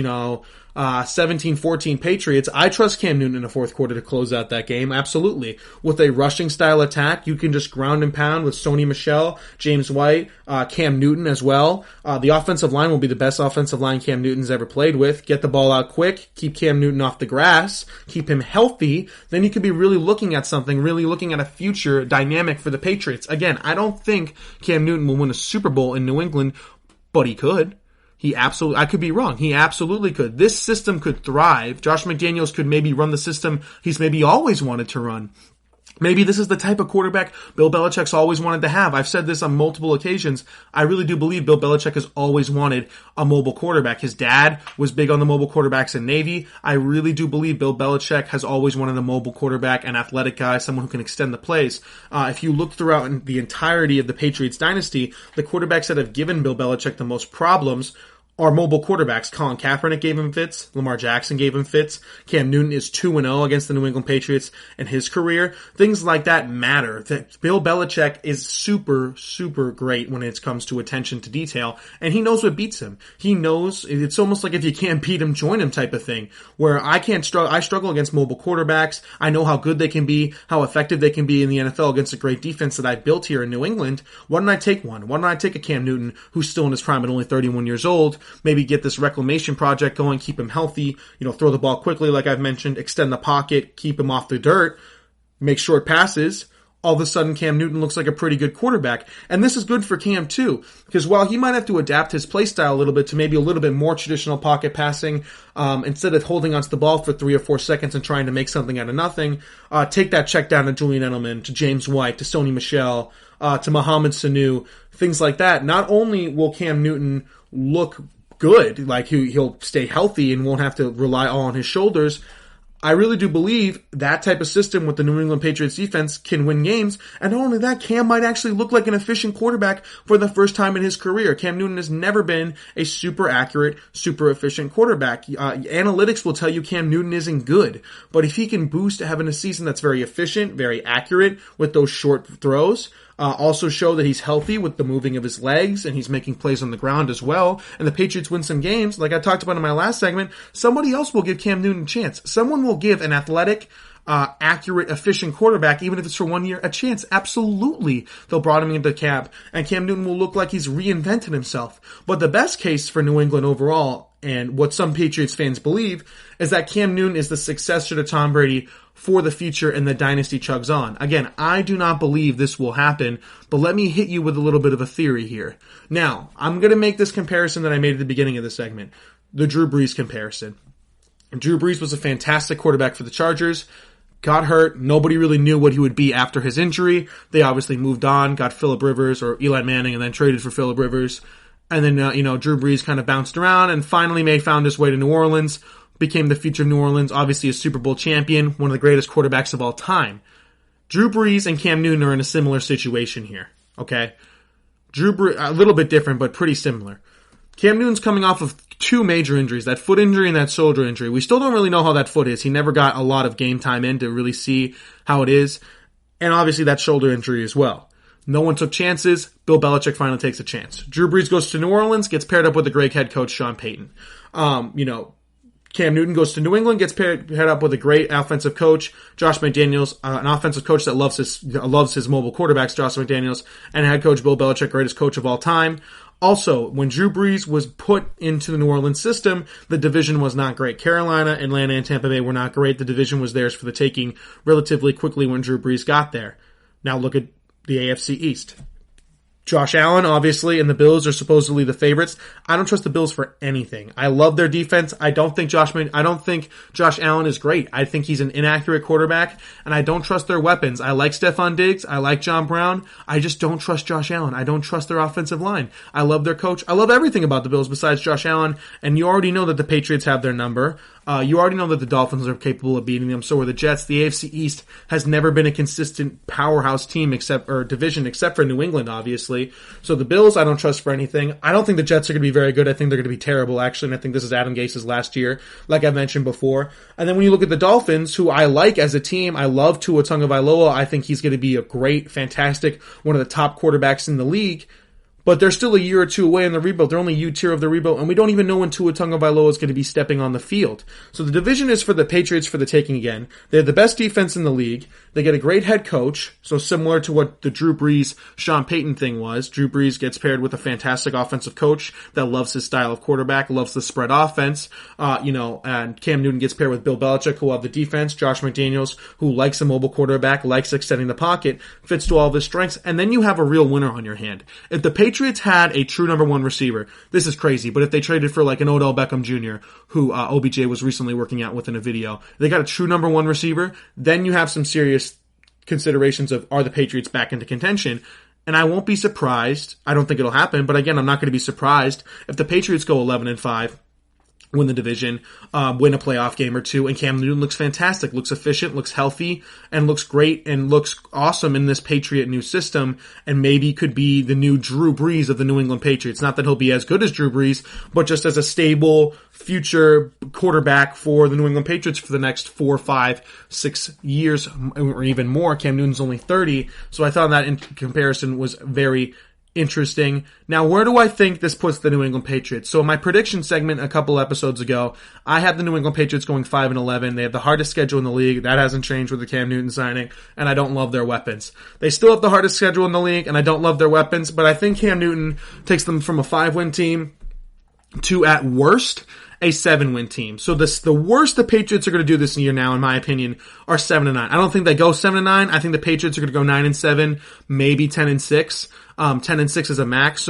17-14 Patriots. I trust Cam Newton in the fourth quarter to close out that game. Absolutely. With a rushing style attack, you can just ground and pound with Sony Michel, James White, Cam Newton as well. The offensive line will be the best offensive line Cam Newton's ever played with. Get the ball out quick, keep Cam Newton off the grass, keep him healthy. Then you could be really looking at something, really looking at a future dynamic for the Patriots. Again, I don't think Cam Newton will win a Super Bowl in New England, but he could. I could be wrong. He absolutely could. This system could thrive. Josh McDaniels could maybe run the system he's maybe always wanted to run. Maybe this is the type of quarterback Bill Belichick's always wanted to have. I've said this on multiple occasions. I really do believe Bill Belichick has always wanted a mobile quarterback. His dad was big on the mobile quarterbacks in Navy. I really do believe Bill Belichick has always wanted a mobile quarterback, an athletic guy, someone who can extend the plays. If you look throughout the entirety of the Patriots dynasty, the quarterbacks that have given Bill Belichick the most problems are mobile quarterbacks. Colin Kaepernick gave him fits. Lamar Jackson gave him fits. Cam Newton is 2-0 against the New England Patriots in his career. Things like that matter. That Bill Belichick is super, super great when it comes to attention to detail, and he knows what beats him. He knows, it's almost like if you can't beat him, join him type of thing, where I struggle against mobile quarterbacks. I know how good they can be, how effective they can be in the NFL against a great defense that I built here in New England. Why don't I take one? Why don't I take a Cam Newton who's still in his prime at only 31 years old? Maybe get this reclamation project going, keep him healthy, throw the ball quickly like I've mentioned, extend the pocket, keep him off the dirt, make short passes. All of a sudden Cam Newton looks like a pretty good quarterback. And this is good for Cam too, because while he might have to adapt his play style a little bit to maybe a little bit more traditional pocket passing, instead of holding onto the ball for 3 or 4 seconds and trying to make something out of nothing, take that check down to Julian Edelman, to James White, to Sony Michel, to Mohamed Sanu, things like that. Not only will Cam Newton look good, like he'll stay healthy and won't have to rely all on his shoulders. I really do believe that type of system with the New England Patriots defense can win games. And not only that, Cam might actually look like an efficient quarterback for the first time in his career. Cam Newton has never been a super accurate, super efficient quarterback. Analytics will tell you Cam Newton isn't good. But if he can boost to having a season that's very efficient, very accurate with those short throws, also show that he's healthy with the moving of his legs and he's making plays on the ground as well, and the Patriots win some games, like I talked about in my last segment, somebody else will give Cam Newton a chance. Someone will give an athletic, accurate, efficient quarterback, even if it's for 1 year, a chance. Absolutely. They'll brought him into camp, and Cam Newton will look like he's reinvented himself. But the best case for New England overall, and what some Patriots fans believe, is that Cam Newton is the successor to Tom Brady for the future and the dynasty chugs on. Again, I do not believe this will happen, but let me hit you with a little bit of a theory here. Now, I'm going to make this comparison that I made at the beginning of the segment, the Drew Brees comparison. Drew Brees was a fantastic quarterback for the Chargers, got hurt, nobody really knew what he would be after his injury. They obviously moved on, got Phillip Rivers or Eli Manning, and then traded for Phillip Rivers. And then, Drew Brees kind of bounced around and finally found his way to New Orleans, became the future of New Orleans, obviously a Super Bowl champion, one of the greatest quarterbacks of all time. Drew Brees and Cam Newton are in a similar situation here, okay? Drew Brees, a little bit different, but pretty similar. Cam Newton's coming off of 2 major injuries, that foot injury and that shoulder injury. We still don't really know how that foot is. He never got a lot of game time in to really see how it is. And obviously that shoulder injury as well. No one took chances. Bill Belichick finally takes a chance. Drew Brees goes to New Orleans, gets paired up with the great head coach Sean Payton. Cam Newton goes to New England, gets paired up with a great offensive coach, Josh McDaniels, an offensive coach that loves his mobile quarterbacks, Josh McDaniels, and head coach Bill Belichick, greatest coach of all time. Also, when Drew Brees was put into the New Orleans system, the division was not great. Carolina, Atlanta, and Tampa Bay were not great. The division was theirs for the taking relatively quickly when Drew Brees got there. Now look at the AFC East. Josh Allen, obviously, and the Bills are supposedly the favorites. I don't trust the Bills for anything. I love their defense. I don't think Josh Allen is great. I think he's an inaccurate quarterback, and I don't trust their weapons. I like Stephon Diggs. I like John Brown. I just don't trust Josh Allen. I don't trust their offensive line. I love their coach. I love everything about the Bills besides Josh Allen, and you already know that the Patriots have their number. You already know that the Dolphins are capable of beating them. So are the Jets. The AFC East has never been a consistent powerhouse team division except for New England, obviously. obviously. So the Bills, I don't trust for anything. I don't think the Jets are going to be very good. I think they're going to be terrible, actually, and I think this is Adam Gase's last year, like I mentioned before. And then when you look at the Dolphins, who I like as a team, I love Tua Tagovailoa. I think he's going to be a great, fantastic, one of the top quarterbacks in the league. But they're still a year or two away in the rebuild. They're only U-tier of the rebuild, and we don't even know when Tua Tagovailoa is going to be stepping on the field. So the division is for the Patriots for the taking again. They have the best defense in the league. They get a great head coach, so similar to what the Drew Brees, Sean Payton thing was. Drew Brees gets paired with a fantastic offensive coach that loves his style of quarterback, loves the spread offense, and Cam Newton gets paired with Bill Belichick, who will have the defense, Josh McDaniels, who likes a mobile quarterback, likes extending the pocket, fits to all of his strengths, and then you have a real winner on your hand. If the Patriots had a true number one receiver, this is crazy, but if they traded for like an Odell Beckham Jr., who OBJ was recently working out with in a video, they got a true number one receiver, then you have some serious considerations of, are the Patriots back into contention? And I won't be surprised. I don't think it'll happen, but again, I'm not going to be surprised if the Patriots go 11-5. Win the division, win a playoff game or two, and Cam Newton looks fantastic, looks efficient, looks healthy, and looks great, and looks awesome in this Patriot new system, and maybe could be the new Drew Brees of the New England Patriots. Not that he'll be as good as Drew Brees, but just as a stable future quarterback for the New England Patriots for the next 4, 5, 6 years, or even more. Cam Newton's only 30, so I thought that in comparison was very interesting. Now, where do I think this puts the New England Patriots? So in my prediction segment a couple episodes ago, I had the New England Patriots going 5-11. They have the hardest schedule in the league. That hasn't changed with the Cam Newton signing, and I don't love their weapons. They still have the hardest schedule in the league, and I don't love their weapons, but I think Cam Newton takes them from a 5-win team to, at worst, a 7-win team. So the worst the Patriots are going to do this year now, in my opinion, are 7-9. I don't think they go 7-9. I think the Patriots are going to go 9-7, maybe 10-6. 10-6 is a max.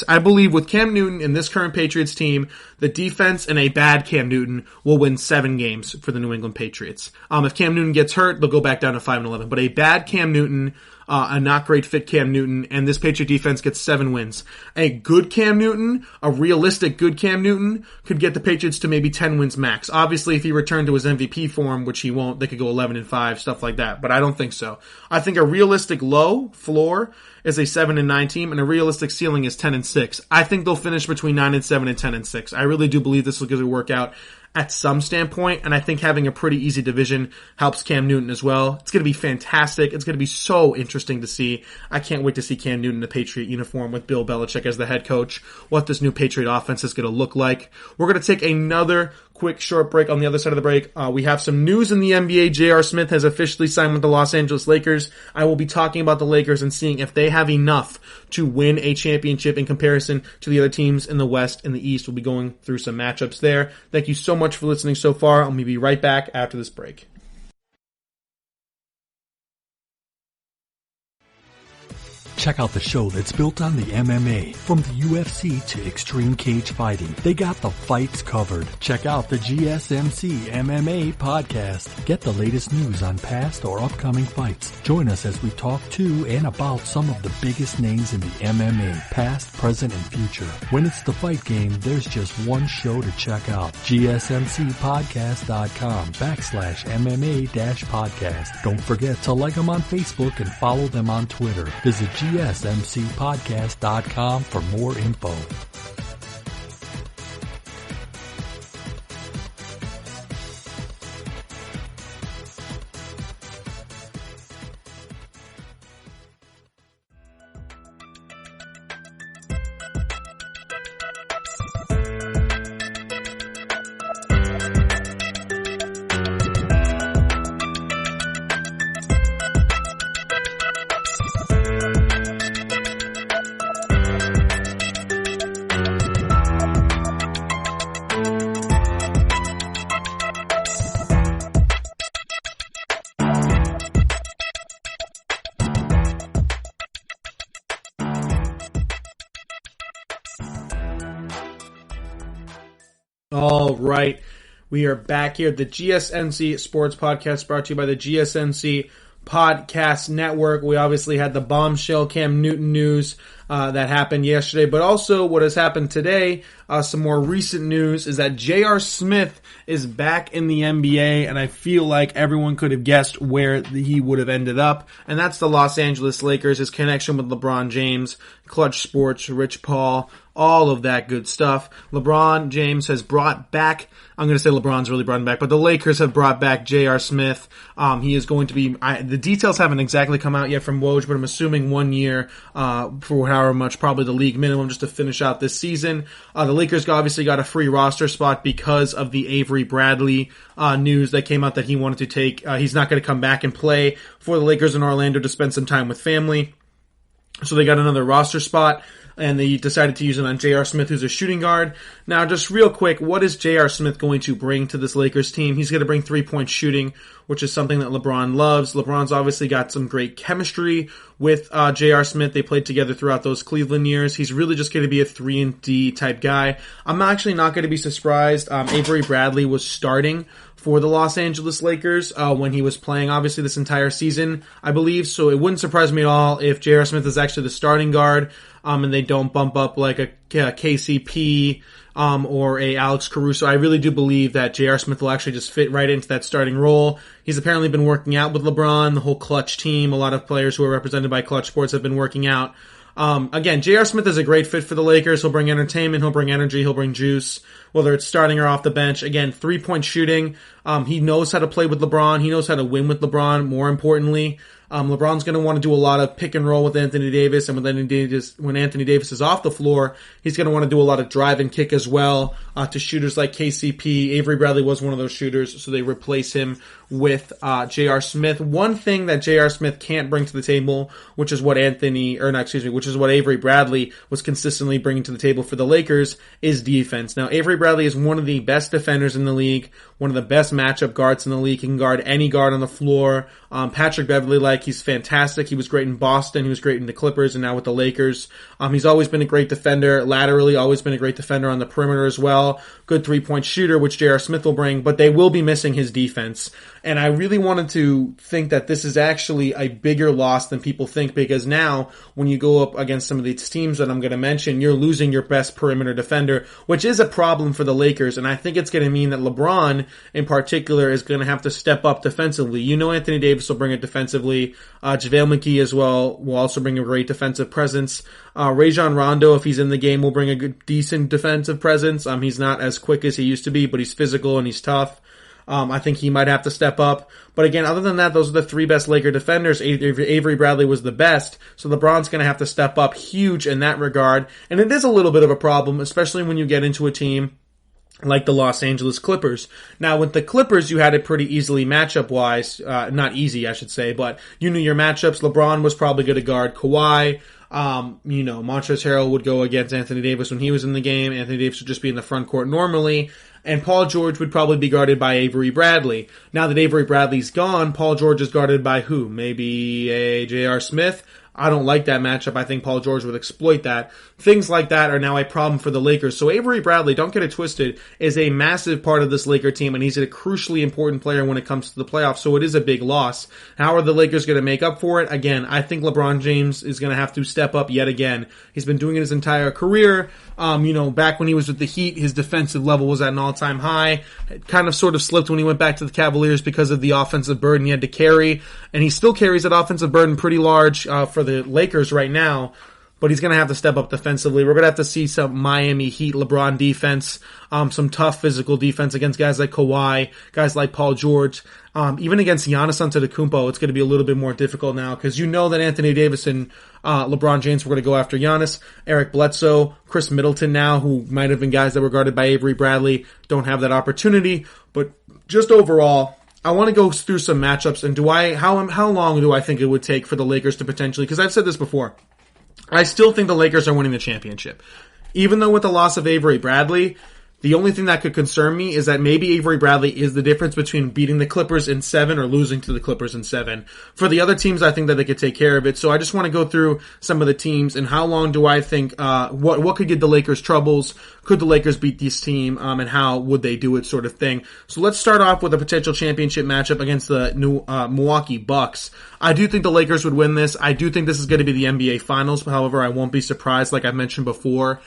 I believe with Cam Newton and this current Patriots team, the defense and a bad Cam Newton will win 7 games for the New England Patriots. If Cam Newton gets hurt, they'll go back down to 5-11. But a bad Cam Newton, a not great fit Cam Newton, and this Patriot defense gets 7 wins. A good Cam Newton, a realistic good Cam Newton, could get the Patriots to maybe 10 wins max. Obviously, if he returned to his MVP form, which he won't, they could go 11-5, stuff like that. But I don't think so. I think a realistic low floor is a 7-9 team, and a realistic ceiling is 10-6. I think they'll finish between 9-7 and 10-6. I really do believe this will get to work out at some standpoint, and I think having a pretty easy division helps Cam Newton as well. It's going to be fantastic. It's going to be so interesting to see. I can't wait to see Cam Newton in the Patriot uniform with Bill Belichick as the head coach, what this new Patriot offense is going to look like. We're going to take another quick short break. On the other side of the break, we have some news in the NBA. J.R. Smith has officially signed with the Los Angeles Lakers. I will be talking about the Lakers and seeing if they have enough to win a championship in comparison to the other teams in the West and the East. We'll be going through some matchups there. Thank you so much for listening so far. I'll be right back after this break. Check out the show that's built on the MMA. From the UFC to extreme cage fighting, they got the fights covered. Check out the GSMC MMA podcast. Get the latest news on past or upcoming fights. Join us as we talk to and about some of the biggest names in the MMA, past, present, and future. When it's the fight game, there's just one show to check out. GSMCpodcast.com/MMA-podcast. Don't forget to like them on Facebook and follow them on Twitter. Visit GSMCpodcast.com for more info. All right. We are back here at the GSMC Sports Podcast, brought to you by the GSMC Podcast Network. We obviously had the bombshell Cam Newton news that happened yesterday, but also what has happened today, some more recent news, is that J.R. Smith is back in the NBA, and I feel like everyone could have guessed where he would have ended up, and that's the Los Angeles Lakers, his connection with LeBron James, Clutch Sports, Rich Paul, all of that good stuff. LeBron James has brought back, I'm going to say LeBron's really brought him back, but the Lakers have brought back J.R. Smith. He is going to be, the details haven't exactly come out yet from Woj, but I'm assuming 1 year for however much, probably the league minimum, just to finish out this season. The Lakers obviously got a free roster spot because of the Avery Bradley news that came out that he wanted to take. He's not going to come back and play for the Lakers in Orlando to spend some time with family. So they got another roster spot, and they decided to use it on J.R. Smith, who's a shooting guard. Now, just real quick, what is J.R. Smith going to bring to this Lakers team? He's going to bring three-point shooting, which is something that LeBron loves. LeBron's obviously got some great chemistry with J.R. Smith. They played together throughout those Cleveland years. He's really just going to be a 3-and-D type guy. I'm actually not going to be surprised. Avery Bradley was starting for the Los Angeles Lakers when he was playing, obviously, this entire season, I believe. So it wouldn't surprise me at all if J.R. Smith is actually the starting guard, and they don't bump up like a KCP or a Alex Caruso. I really do believe that J.R. Smith will actually just fit right into that starting role. He's apparently been working out with LeBron, the whole Clutch team. A lot of players who are represented by Clutch Sports have been working out. Again, J.R. Smith is a great fit for the Lakers. He'll bring entertainment, he'll bring energy, he'll bring juice, whether it's starting or off the bench. Again, 3-point shooting. He knows how to play with LeBron. He knows how to win with LeBron, more importantly. LeBron's going to want to do a lot of pick and roll with Anthony Davis, and when Anthony Davis is off the floor, he's going to want to do a lot of drive and kick as well to shooters like KCP. Avery Bradley was one of those shooters, so they replace him with J.R. Smith. One thing that J.R. Smith can't bring to the table, which is what Avery Bradley was consistently bringing to the table for the Lakers, is defense. Now, Avery Bradley is one of the best defenders in the league, one of the best matchup guards in the league. He can guard any guard on the floor. Patrick Beverley, he's fantastic. He was great in Boston. He was great in the Clippers, and now with the Lakers. He's always been a great defender laterally, always been a great defender on the perimeter as well. Good 3-point shooter, which J.R. Smith will bring, but they will be missing his defense. And I really wanted to think that this is actually a bigger loss than people think, because now when you go up against some of these teams that I'm going to mention, you're losing your best perimeter defender, which is a problem for the Lakers. And I think it's going to mean that LeBron in particular is going to have to step up defensively. You know, Anthony Davis will bring it defensively. JaVale McGee as well will also bring a great defensive presence. Rajon Rondo, if he's in the game, will bring a good, decent defensive presence. He's not as quick as he used to be, but he's physical and he's tough. I think he might have to step up. But again, other than that, those are the three best Laker defenders. Avery Bradley was the best, so LeBron's going to have to step up huge in that regard. And it is a little bit of a problem, especially when you get into a team like the Los Angeles Clippers. Now, with the Clippers, you had it pretty easily matchup-wise. Not easy, I should say, but you knew your matchups. LeBron was probably going to guard Kawhi. Montrezl Harrell would go against Anthony Davis when he was in the game. Anthony Davis would just be in the front court normally. And Paul George would probably be guarded by Avery Bradley. Now that Avery Bradley's gone, Paul George is guarded by who? Maybe a J.R. Smith? I don't like that matchup. I think Paul George would exploit that. Things like that are now a problem for the Lakers. So Avery Bradley, don't get it twisted, is a massive part of this Laker team, and he's a crucially important player when it comes to the playoffs, so it is a big loss. How are the Lakers going to make up for it? Again, I think LeBron James is going to have to step up yet again. He's been doing it his entire career. Back when he was with the Heat, his defensive level was at an all-time high. It kind of sort of slipped when he went back to the Cavaliers because of the offensive burden he had to carry, and he still carries that offensive burden pretty large for the Lakers right now, but he's going to have to step up defensively. We're going to have to see some Miami Heat LeBron defense, some tough physical defense against guys like Kawhi, guys like Paul George, even against Giannis Antetokounmpo. It's going to be a little bit more difficult now because you know that Anthony Davis and LeBron James were going to go after Giannis. Eric Bledsoe, Chris Middleton now, who might have been guys that were guarded by Avery Bradley, don't have that opportunity. But just overall, I want to go through some matchups, and how long do I think it would take for the Lakers to potentially, because I've said this before, I still think the Lakers are winning the championship. Even though with the loss of Avery Bradley, The only thing that could concern me is that maybe Avery Bradley is the difference between beating the Clippers in 7 or losing to the Clippers in 7. For the other teams, I think that they could take care of it. So I just want to go through some of the teams and how long do I think, what could give the Lakers troubles? Could the Lakers beat this team? And how would they do it, sort of thing. So let's start off with a potential championship matchup against the Milwaukee Bucks. I do think the Lakers would win this. I do think this is going to be the NBA Finals. However, I won't be surprised, like I mentioned before,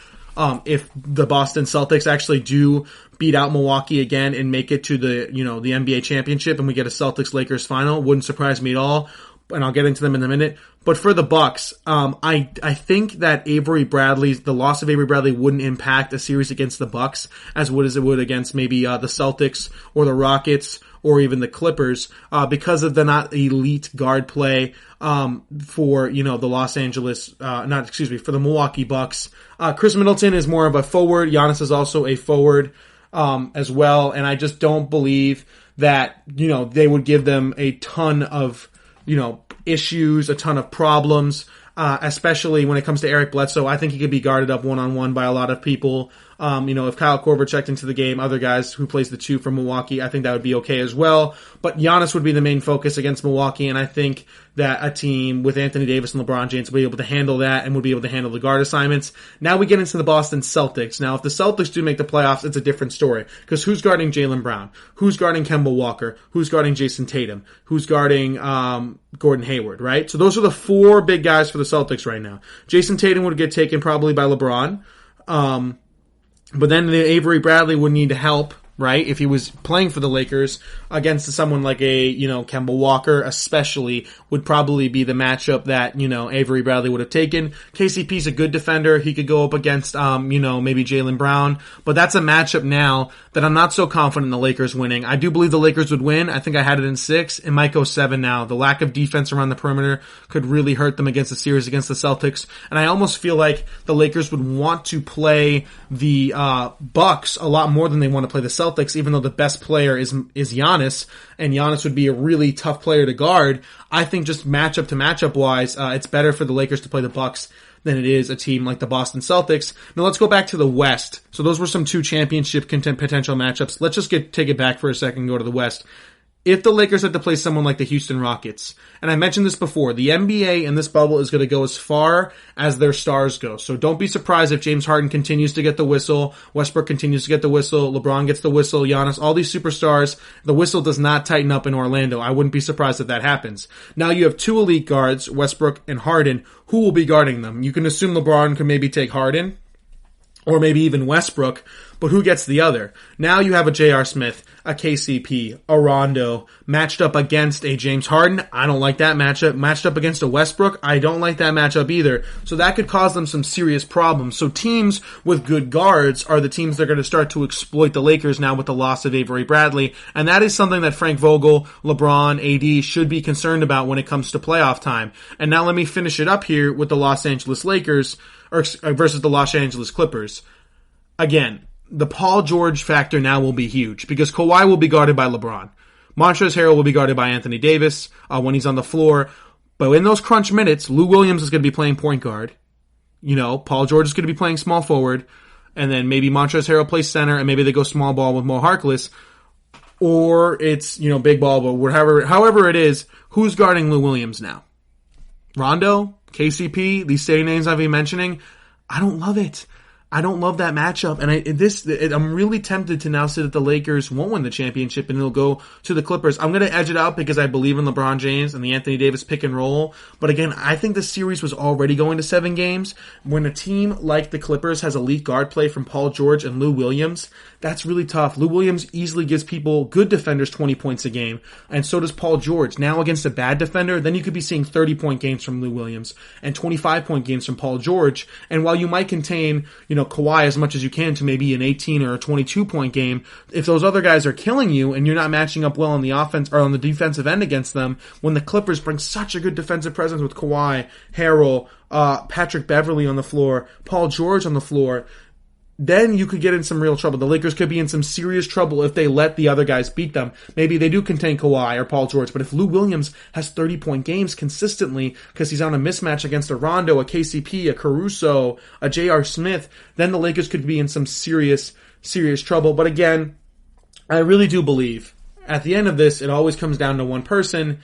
if the Boston Celtics actually do beat out Milwaukee again and make it to the NBA championship and we get a Celtics-Lakers final. Wouldn't surprise me at all. And I'll get into them in a minute. But for the Bucks, I think that the loss of Avery Bradley wouldn't impact a series against the Bucks as it would against maybe the Celtics or the Rockets or even the Clippers, because of the not elite guard play for the Milwaukee Bucks. Chris Middleton is more of a forward. Giannis is also a forward as well, and I just don't believe that they would give them a ton of issues, a ton of problems, especially when it comes to Eric Bledsoe. I think he could be guarded up one-on-one by a lot of people. If Kyle Korver checked into the game, other guys who plays the 2 from Milwaukee, I think that would be okay as well. But Giannis would be the main focus against Milwaukee, and I think that a team with Anthony Davis and LeBron James will be able to handle that and would be able to handle the guard assignments. Now we get into the Boston Celtics. Now, if the Celtics do make the playoffs, it's a different story. Because who's guarding Jaylen Brown? Who's guarding Kemba Walker? Who's guarding Jason Tatum? Who's guarding Gordon Hayward, right? So those are the 4 big guys for the Celtics right now. Jason Tatum would get taken probably by LeBron. But then the Avery Bradley would need help, right? If he was playing for the Lakers against someone like Kemba Walker, especially, would probably be the matchup that, Avery Bradley would have taken. KCP's a good defender. He could go up against, maybe Jaylen Brown. But that's a matchup now that I'm not so confident in the Lakers winning. I do believe the Lakers would win. I think I had it in 6. It might go 7 now. The lack of defense around the perimeter could really hurt them against the series against the Celtics. And I almost feel like the Lakers would want to play the Bucks a lot more than they want to play the Celtics, even though the best player is Giannis, and Giannis would be a really tough player to guard. I think just matchup to matchup wise, it's better for the Lakers to play the Bucks than it is a team like the Boston Celtics. Now let's go back to the West. So those were some 2 championship potential matchups. Let's just take it back for a second and go to the West. If the Lakers had to play someone like the Houston Rockets, and I mentioned this before, the NBA in this bubble is going to go as far as their stars go. So don't be surprised if James Harden continues to get the whistle, Westbrook continues to get the whistle, LeBron gets the whistle, Giannis, all these superstars, the whistle does not tighten up in Orlando. I wouldn't be surprised if that happens. Now you have 2 elite guards, Westbrook and Harden. Who will be guarding them? You can assume LeBron can maybe take Harden, or maybe even Westbrook, but who gets the other? Now you have a J.R. Smith, a KCP, a Rondo, matched up against a James Harden. I don't like that matchup. Matched up against a Westbrook. I don't like that matchup either. So that could cause them some serious problems. So teams with good guards are the teams that are going to start to exploit the Lakers now with the loss of Avery Bradley. And that is something that Frank Vogel, LeBron, AD should be concerned about when it comes to playoff time. And now let me finish it up here with the Los Angeles Lakers versus the Los Angeles Clippers. Again, the Paul George factor now will be huge because Kawhi will be guarded by LeBron. Montrezl Harrell will be guarded by Anthony Davis when he's on the floor. But in those crunch minutes, Lou Williams is going to be playing point guard. Paul George is going to be playing small forward. And then maybe Montrezl Harrell plays center and maybe they go small ball with Mo Harkless. Or it's, big ball, but however it is, who's guarding Lou Williams now? Rondo? KCP? These same names I've been mentioning? I don't love it. I don't love that matchup, and I'm really tempted to now say that the Lakers won't win the championship and they'll go to the Clippers. I'm going to edge it out because I believe in LeBron James and the Anthony Davis pick and roll, but again, I think the series was already going to 7 games. When a team like the Clippers has elite guard play from Paul George and Lou Williams, that's really tough. Lou Williams easily gives good defenders 20 points a game, and so does Paul George. Now against a bad defender, then you could be seeing 30-point games from Lou Williams and 25-point games from Paul George, and while you might contain, Kawhi as much as you can to maybe an 18 or a 22-point game, if those other guys are killing you and you're not matching up well on the offense or on the defensive end against them, when the Clippers bring such a good defensive presence with Kawhi, Harrell, Patrick Beverley on the floor, Paul George on the floor, then you could get in some real trouble. The Lakers could be in some serious trouble if they let the other guys beat them. Maybe they do contain Kawhi or Paul George, but if Lou Williams has 30-point games consistently because he's on a mismatch against a Rondo, a KCP, a Caruso, a J.R. Smith, then the Lakers could be in some serious trouble. But again, I really do believe at the end of this, it always comes down to one person,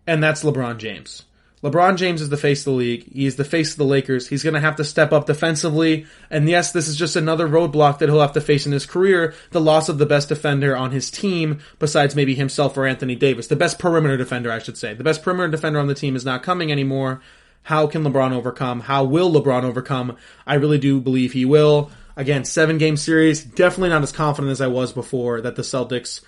and that's LeBron James. LeBron James is the face of the league. He is the face of the Lakers. He's going to have to step up defensively. And yes, this is just another roadblock that he'll have to face in his career, the loss of the best defender on his team, besides maybe himself or Anthony Davis. The best perimeter defender, I should say. The best perimeter defender on the team is not coming anymore. How can LeBron overcome? How will LeBron overcome? I really do believe he will. Again, 7-game series. Definitely not as confident as I was before that the Celtics,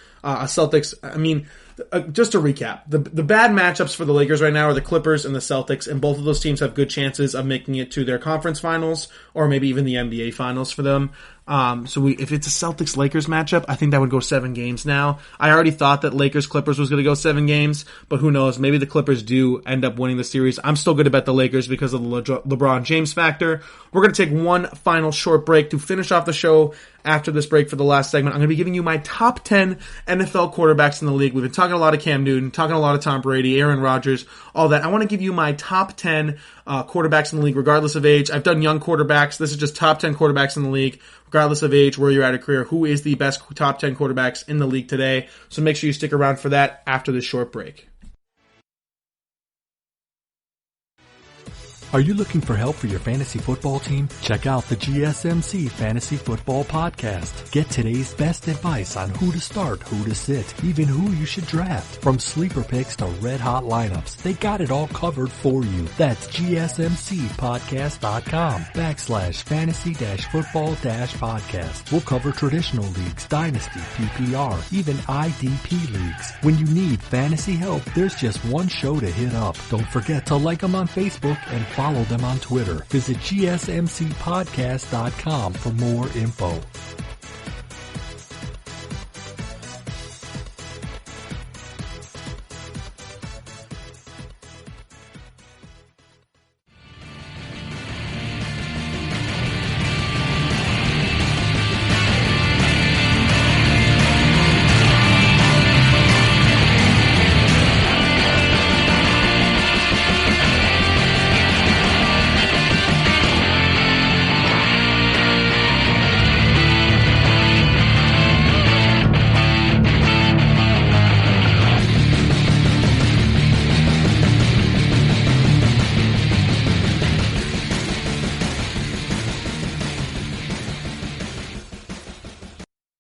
just to recap, the bad matchups for the Lakers right now are the Clippers and the Celtics, and both of those teams have good chances of making it to their conference finals or maybe even the NBA finals for them. If it's a Celtics-Lakers matchup, I think that would go 7 games now. I already thought that Lakers-Clippers was going to go 7 games, but who knows? Maybe the Clippers do end up winning the series. I'm still going to bet the Lakers because of the LeBron James factor. We're going to take one final short break to finish off the show. After this break for the last segment, I'm going to be giving you my top 10 NFL quarterbacks in the league. We've been talking a lot of Cam Newton, talking a lot of Tom Brady, Aaron Rodgers, all that. I want to give you my top 10 quarterbacks in the league, regardless of age. I've done young quarterbacks. This is just top 10 quarterbacks in the league, regardless of age, where you're at a career. Who is the best top 10 quarterbacks in the league today? So make sure you stick around for that after this short break. Are you looking for help for your fantasy football team? Check out the GSMC Fantasy Football Podcast. Get today's best advice on who to start, who to sit, even who you should draft. From sleeper picks to red hot lineups, they got it all covered for you. That's GSMCpodcast.com/fantasy-football-podcast. We'll cover traditional leagues, dynasty, PPR, even IDP leagues. When you need fantasy help, there's just one show to hit up. Don't forget to like them on Facebook and follow them on Twitter. Visit GSMCpodcast.com for more info.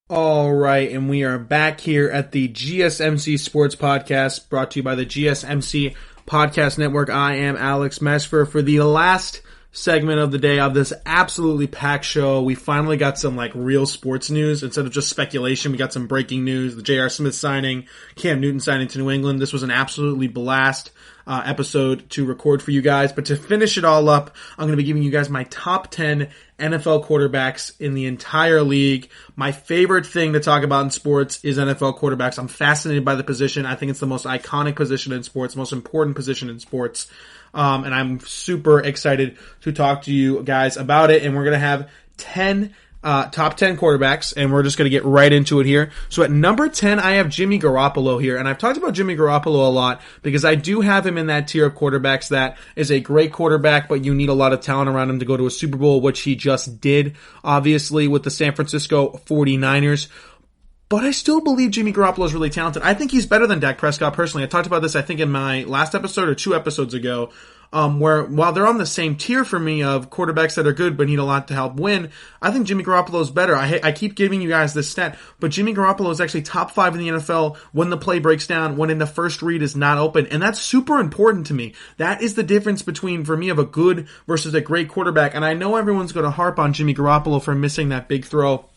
All right, and we are back here at the GSMC Sports Podcast, brought to you by the GSMC Podcast Network. I am Alex Mesfer for the last segment of the day of this absolutely packed show. We finally got some real sports news instead of just speculation. We got some breaking news: the J.R. Smith signing, Cam Newton signing to New England. This was an absolutely blast episode to record for you guys. But to finish it all up, I'm going to be giving you guys my top 10 NFL quarterbacks in the entire league. My favorite thing to talk about in sports is NFL quarterbacks. I'm fascinated by the position. I think it's the most iconic position in sports, most important position in sports. And I'm super excited to talk to you guys about it. And we're going to have top 10 quarterbacks, and we're just going to get right into it here. So at number 10, I have Jimmy Garoppolo here, and I've talked about Jimmy Garoppolo a lot because I do have him in that tier of quarterbacks that is a great quarterback, but you need a lot of talent around him to go to a Super Bowl, which he just did, obviously, with the San Francisco 49ers. But I still believe Jimmy Garoppolo is really talented. I think he's better than Dak Prescott personally. I talked about this, I think, in my last episode or 2 episodes ago, where while they're on the same tier for me of quarterbacks that are good but need a lot to help win, I think Jimmy Garoppolo is better. I keep giving you guys this stat, but Jimmy Garoppolo is actually top 5 in the NFL when the play breaks down, when in the first read is not open, and that's super important to me. That is the difference between, for me, of a good versus a great quarterback, and I know everyone's going to harp on Jimmy Garoppolo for missing that big throw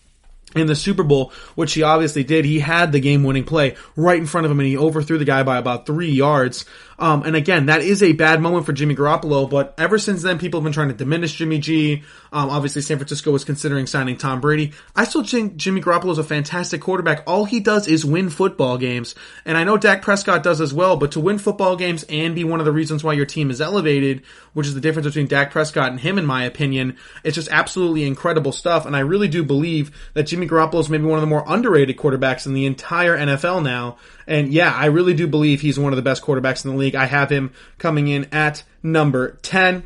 in the Super Bowl, which he obviously did. He had the game-winning play right in front of him, and he overthrew the guy by about 3 yards. And again, that is a bad moment for Jimmy Garoppolo, but ever since then, people have been trying to diminish Jimmy G. Obviously, San Francisco was considering signing Tom Brady. I still think Jimmy Garoppolo is a fantastic quarterback. All he does is win football games, and I know Dak Prescott does as well, but to win football games and be one of the reasons why your team is elevated, which is the difference between Dak Prescott and him, in my opinion, it's just absolutely incredible stuff, and I really do believe that Jimmy Garoppolo is maybe one of the more underrated quarterbacks in the entire NFL now. And yeah, I really do believe he's one of the best quarterbacks in the league. I have him coming in at number 10.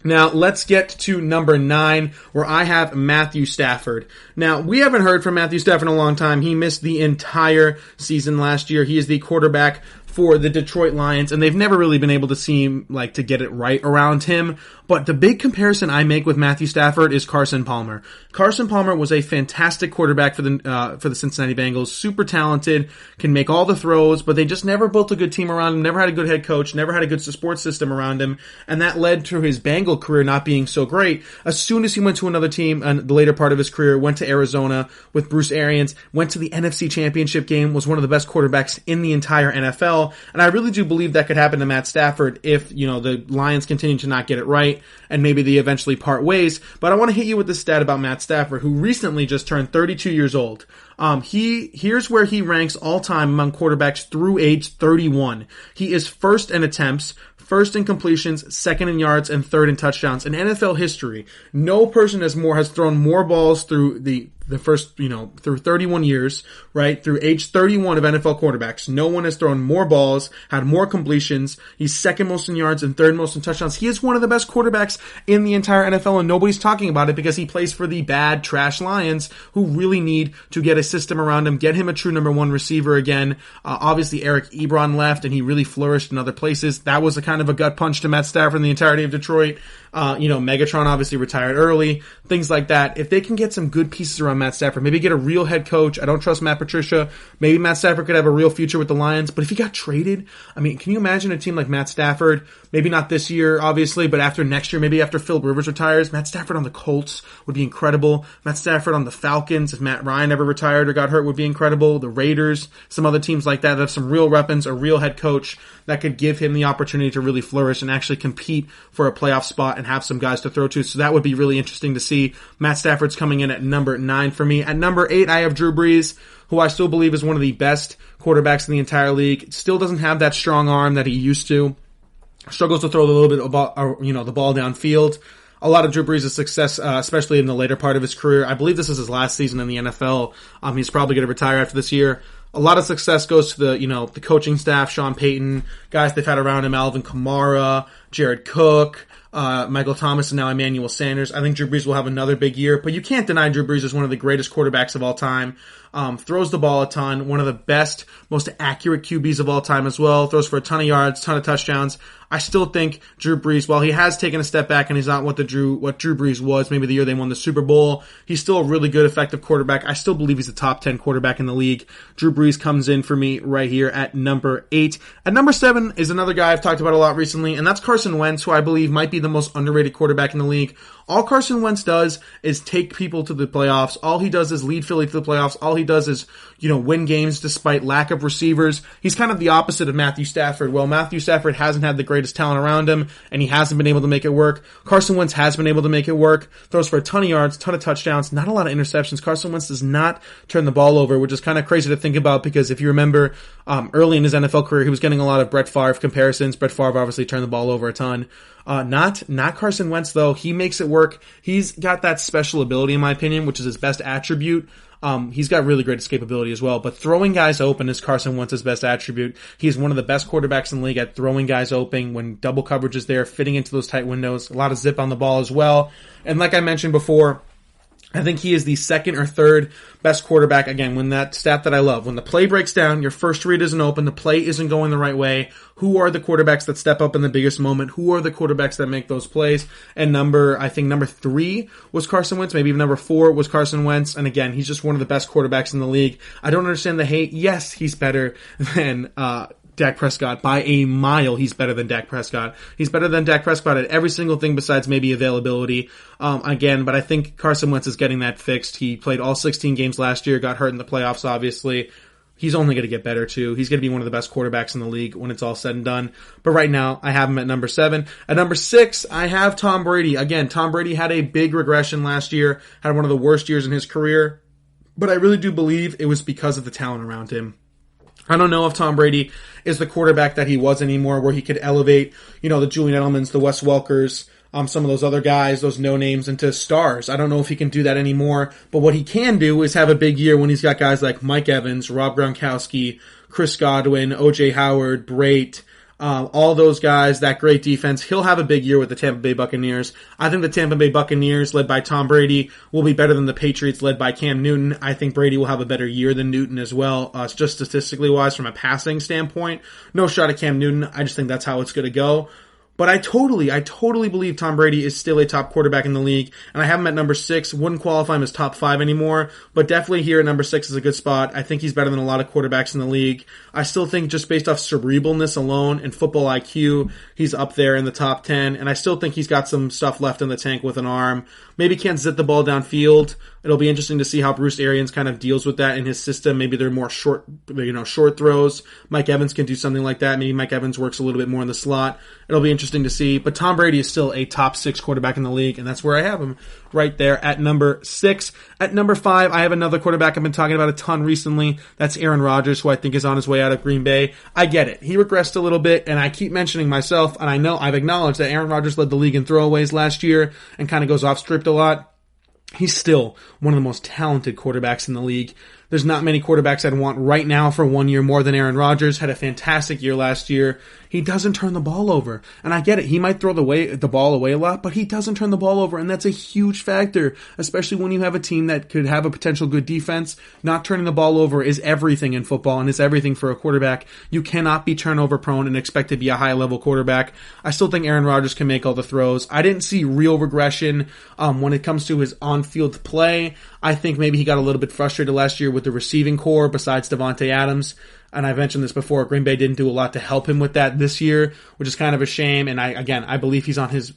Now, let's get to number 9, where I have Matthew Stafford. Now, we haven't heard from Matthew Stafford in a long time. He missed the entire season last year. He is the quarterback for the Detroit Lions, and they've never really been able to seem like to get it right around him. But the big comparison I make with Matthew Stafford is Carson Palmer. Carson Palmer was a fantastic quarterback for the Cincinnati Bengals, super talented, can make all the throws, but they just never built a good team around him, never had a good head coach, never had a good support system around him, and that led to his Bengal career not being so great. As soon as he went to another team in the later part of his career, went to Arizona with Bruce Arians, went to the NFC Championship game, was one of the best quarterbacks in the entire NFL. And I really do believe that could happen to Matt Stafford if, the Lions continue to not get it right and maybe they eventually part ways. But I want to hit you with this stat about Matt Stafford, who recently just turned 32 years old. Here's where he ranks all time among quarterbacks through age 31. He is first in attempts, first in completions, second in yards, and third in touchdowns. In NFL history, no person has thrown more balls through the first, through 31 years, right? Through age 31 of NFL quarterbacks. No one has thrown more balls, had more completions. He's second most in yards and third most in touchdowns. He is one of the best quarterbacks in the entire NFL, and nobody's talking about it because he plays for the bad, trash Lions, who really need to get a system around him, get him a true number one receiver again. Obviously, Eric Ebron left, and he really flourished in other places. That was a kind of a gut punch to Matt Stafford and the entirety of Detroit. Megatron obviously retired early, things like that. If they can get some good pieces around Matt Stafford, maybe get a real head coach. I don't trust Matt Patricia. Maybe Matt Stafford could have a real future with the Lions. But if he got traded, can you imagine a team like Matt Stafford, maybe not this year, obviously, but after next year, maybe after Phillip Rivers retires, Matt Stafford on the Colts would be incredible. Matt Stafford on the Falcons, if Matt Ryan ever retired or got hurt, would be incredible. The Raiders, some other teams like that have some real weapons, a real head coach that could give him the opportunity to really flourish and actually compete for a playoff spot and have some guys to throw to. So that would be really interesting to see. Matt Stafford's coming in at number 9 for me. At number 8, I have Drew Brees, who I still believe is one of the best quarterbacks in the entire league. Still doesn't have that strong arm that he used to. Struggles to throw a little bit about, the ball downfield. A lot of Drew Brees' success, especially in the later part of his career. I believe this is his last season in the NFL. He's probably going to retire after this year. A lot of success goes to the coaching staff, Sean Payton, guys they've had around him, Alvin Kamara, Jared Cook, Michael Thomas, and now Emmanuel Sanders. I think Drew Brees will have another big year, but you can't deny Drew Brees is one of the greatest quarterbacks of all time. Throws the ball a ton, one of the best, most accurate QBs of all time as well. Throws for a ton of yards, ton of touchdowns. I still think Drew Brees, while he has taken a step back and he's not what Drew Brees was, maybe the year they won the Super Bowl, he's still a really good, effective quarterback. I still believe he's a top 10 quarterback in the league. Drew Brees comes in for me right here at number 8. At number 7 is another guy I've talked about a lot recently, and that's Carson Wentz, who I believe might be the most underrated quarterback in the league. All Carson Wentz does is take people to the playoffs. All he does is lead Philly to the playoffs. All he does is, win games despite lack of receivers. He's kind of the opposite of Matthew Stafford. Well, Matthew Stafford hasn't had the greatest talent around him, and he hasn't been able to make it work. Carson Wentz has been able to make it work. Throws for a ton of yards, ton of touchdowns, not a lot of interceptions. Carson Wentz does not turn the ball over, which is kind of crazy to think about because if you remember, early in his NFL career, he was getting a lot of Brett Favre comparisons. Brett Favre obviously turned the ball over a ton. Not Carson Wentz though. He makes it work. He's got that special ability in my opinion, which is his best attribute. He's got really great escapability as well, but throwing guys open is Carson Wentz's best attribute. He's one of the best quarterbacks in the league at throwing guys open when double coverage is there, fitting into those tight windows, a lot of zip on the ball as well. And like I mentioned before, I think he is the second or third best quarterback. Again, when that stat that I love, when the play breaks down, your first read isn't open, the play isn't going the right way. Who are the quarterbacks that step up in the biggest moment? Who are the quarterbacks that make those plays? And number 3 was Carson Wentz. Maybe even number 4 was Carson Wentz. And again, he's just one of the best quarterbacks in the league. I don't understand the hate. Yes, he's better than Dak Prescott. By a mile, he's better than Dak Prescott. He's better than Dak Prescott at every single thing besides maybe availability. But I think Carson Wentz is getting that fixed. He played all 16 games last year, got hurt in the playoffs, obviously. He's only going to get better, too. He's going to be one of the best quarterbacks in the league when it's all said and done. But right now, I have him at number 7. At number 6, I have Tom Brady. Again, Tom Brady had a big regression last year, had one of the worst years in his career. But I really do believe it was because of the talent around him. I don't know if Tom Brady is the quarterback that he was anymore, where he could elevate, the Julian Edelmans, the Wes Welkers, some of those other guys, those no-names, into stars. I don't know if he can do that anymore, but what he can do is have a big year when he's got guys like Mike Evans, Rob Gronkowski, Chris Godwin, O.J. Howard, Brait, all those guys, that great defense. He'll have a big year with the Tampa Bay Buccaneers. I think the Tampa Bay Buccaneers, led by Tom Brady, will be better than the Patriots, led by Cam Newton. I think Brady will have a better year than Newton as well, just statistically wise from a passing standpoint. No shot at Cam Newton. I just think that's how it's going to go. But I totally believe Tom Brady is still a top quarterback in the league, and I have him at number 6. Wouldn't qualify him as top 5 anymore, but definitely here at number 6 is a good spot. I think he's better than a lot of quarterbacks in the league. I still think just based off cerebralness alone and football IQ, he's up there in the top 10, and I still think he's got some stuff left in the tank with an arm. Maybe can't zip the ball downfield. It'll be interesting to see how Bruce Arians kind of deals with that in his system. Maybe they're more short throws. Mike Evans can do something like that. Maybe Mike Evans works a little bit more in the slot. It'll be interesting to see. But Tom Brady is still a top 6 quarterback in the league, and that's where I have him, right there at number 6. At number 5, I have another quarterback I've been talking about a ton recently. That's Aaron Rodgers, who I think is on his way out of Green Bay. I get it. He regressed a little bit, and I keep mentioning myself, and I know I've acknowledged that Aaron Rodgers led the league in throwaways last year and kind of goes off script a lot. He's still one of the most talented quarterbacks in the league. There's not many quarterbacks I'd want right now for 1 year more than Aaron Rodgers. Had a fantastic year last year. He doesn't turn the ball over. And I get it. He might throw the ball away a lot, but he doesn't turn the ball over. And that's a huge factor, especially when you have a team that could have a potential good defense. Not turning the ball over is everything in football, and it's everything for a quarterback. You cannot be turnover prone and expect to be a high level quarterback. I still think Aaron Rodgers can make all the throws. I didn't see real regression when it comes to his on-field play. I think maybe he got a little bit frustrated last year with the receiving core besides Davante Adams. And I've mentioned this before, Green Bay didn't do a lot to help him with that this year, which is kind of a shame. And I believe he's on his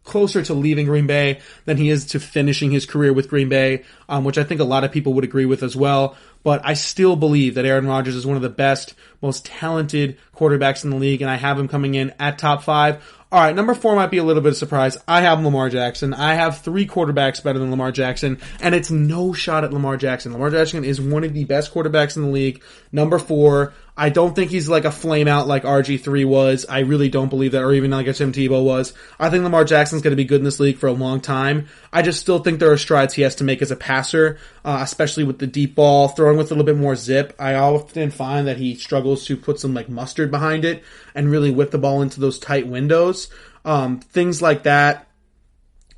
closer to leaving Green Bay than he is to finishing his career with Green Bay, which I think a lot of people would agree with as well. But I still believe that Aaron Rodgers is one of the best, most talented quarterbacks in the league, and I have him coming in at top 5. All right, number 4 might be a little bit of a surprise. I have Lamar Jackson. I have 3 quarterbacks better than Lamar Jackson, and it's no shot at Lamar Jackson. Lamar Jackson is one of the best quarterbacks in the league. Number 4, I don't think he's like a flame out like RG3 was. I really don't believe that, or even like a Tim Tebow was. I think Lamar Jackson's going to be good in this league for a long time. I just still think there are strides he has to make as a passer, especially with the deep ball, throwing with a little bit more zip. I often find that he struggles to put some like mustard behind it and really whip the ball into those tight windows. Things like that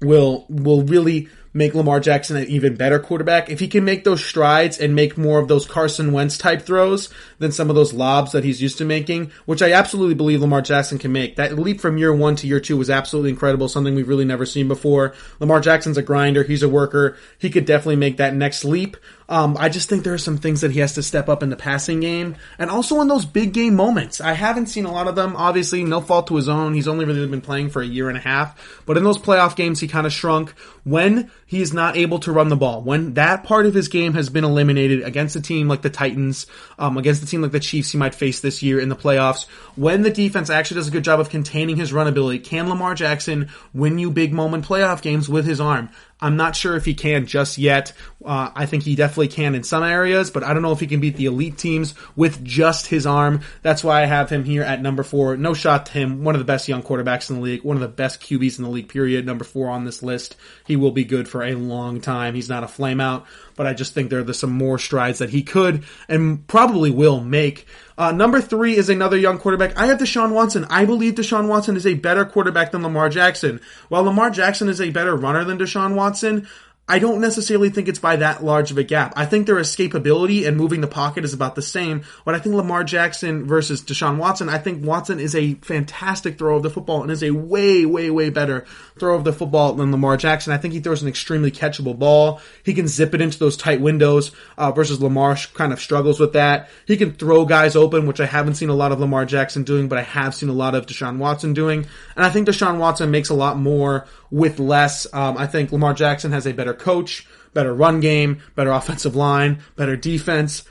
will really make Lamar Jackson an even better quarterback. If he can make those strides and make more of those Carson Wentz type throws than some of those lobs that he's used to making, which I absolutely believe Lamar Jackson can make. That leap from year 1 to year 2 was absolutely incredible, something we've really never seen before. Lamar Jackson's a grinder. He's a worker. He could definitely make that next leap. I just think there are some things that he has to step up in the passing game and also in those big game moments. I haven't seen a lot of them. Obviously, no fault to his own. He's only really been playing for a year and a half. But in those playoff games, he kind of shrunk when he's not able to run the ball. When that part of his game has been eliminated against a team like the Titans, against a team like the Chiefs he might face this year in the playoffs, when the defense actually does a good job of containing his run ability, can Lamar Jackson win you big moment playoff games with his arm? I'm not sure if he can just yet. I think he definitely can in some areas, but I don't know if he can beat the elite teams with just his arm. That's why I have him here at number 4. No shot to him. One of the best young quarterbacks in the league. One of the best QBs in the league, period. Number 4 on this list. He will be good for a long time. He's not a flame out, but I just think there are some more strides that he could and probably will make. Number 3 is another young quarterback. I have Deshaun Watson. I believe Deshaun Watson is a better quarterback than Lamar Jackson. While Lamar Jackson is a better runner than Deshaun Watson, I don't necessarily think it's by that large of a gap. I think their escapability and moving the pocket is about the same. But I think Lamar Jackson versus Deshaun Watson, I think Watson is a fantastic thrower of the football and is a way, way, way better thrower of the football than Lamar Jackson. I think he throws an extremely catchable ball. He can zip it into those tight windows versus Lamar kind of struggles with that. He can throw guys open, which I haven't seen a lot of Lamar Jackson doing, but I have seen a lot of Deshaun Watson doing. And I think Deshaun Watson makes a lot more with less. I think Lamar Jackson has a better coach, better run game, better offensive line, better defense,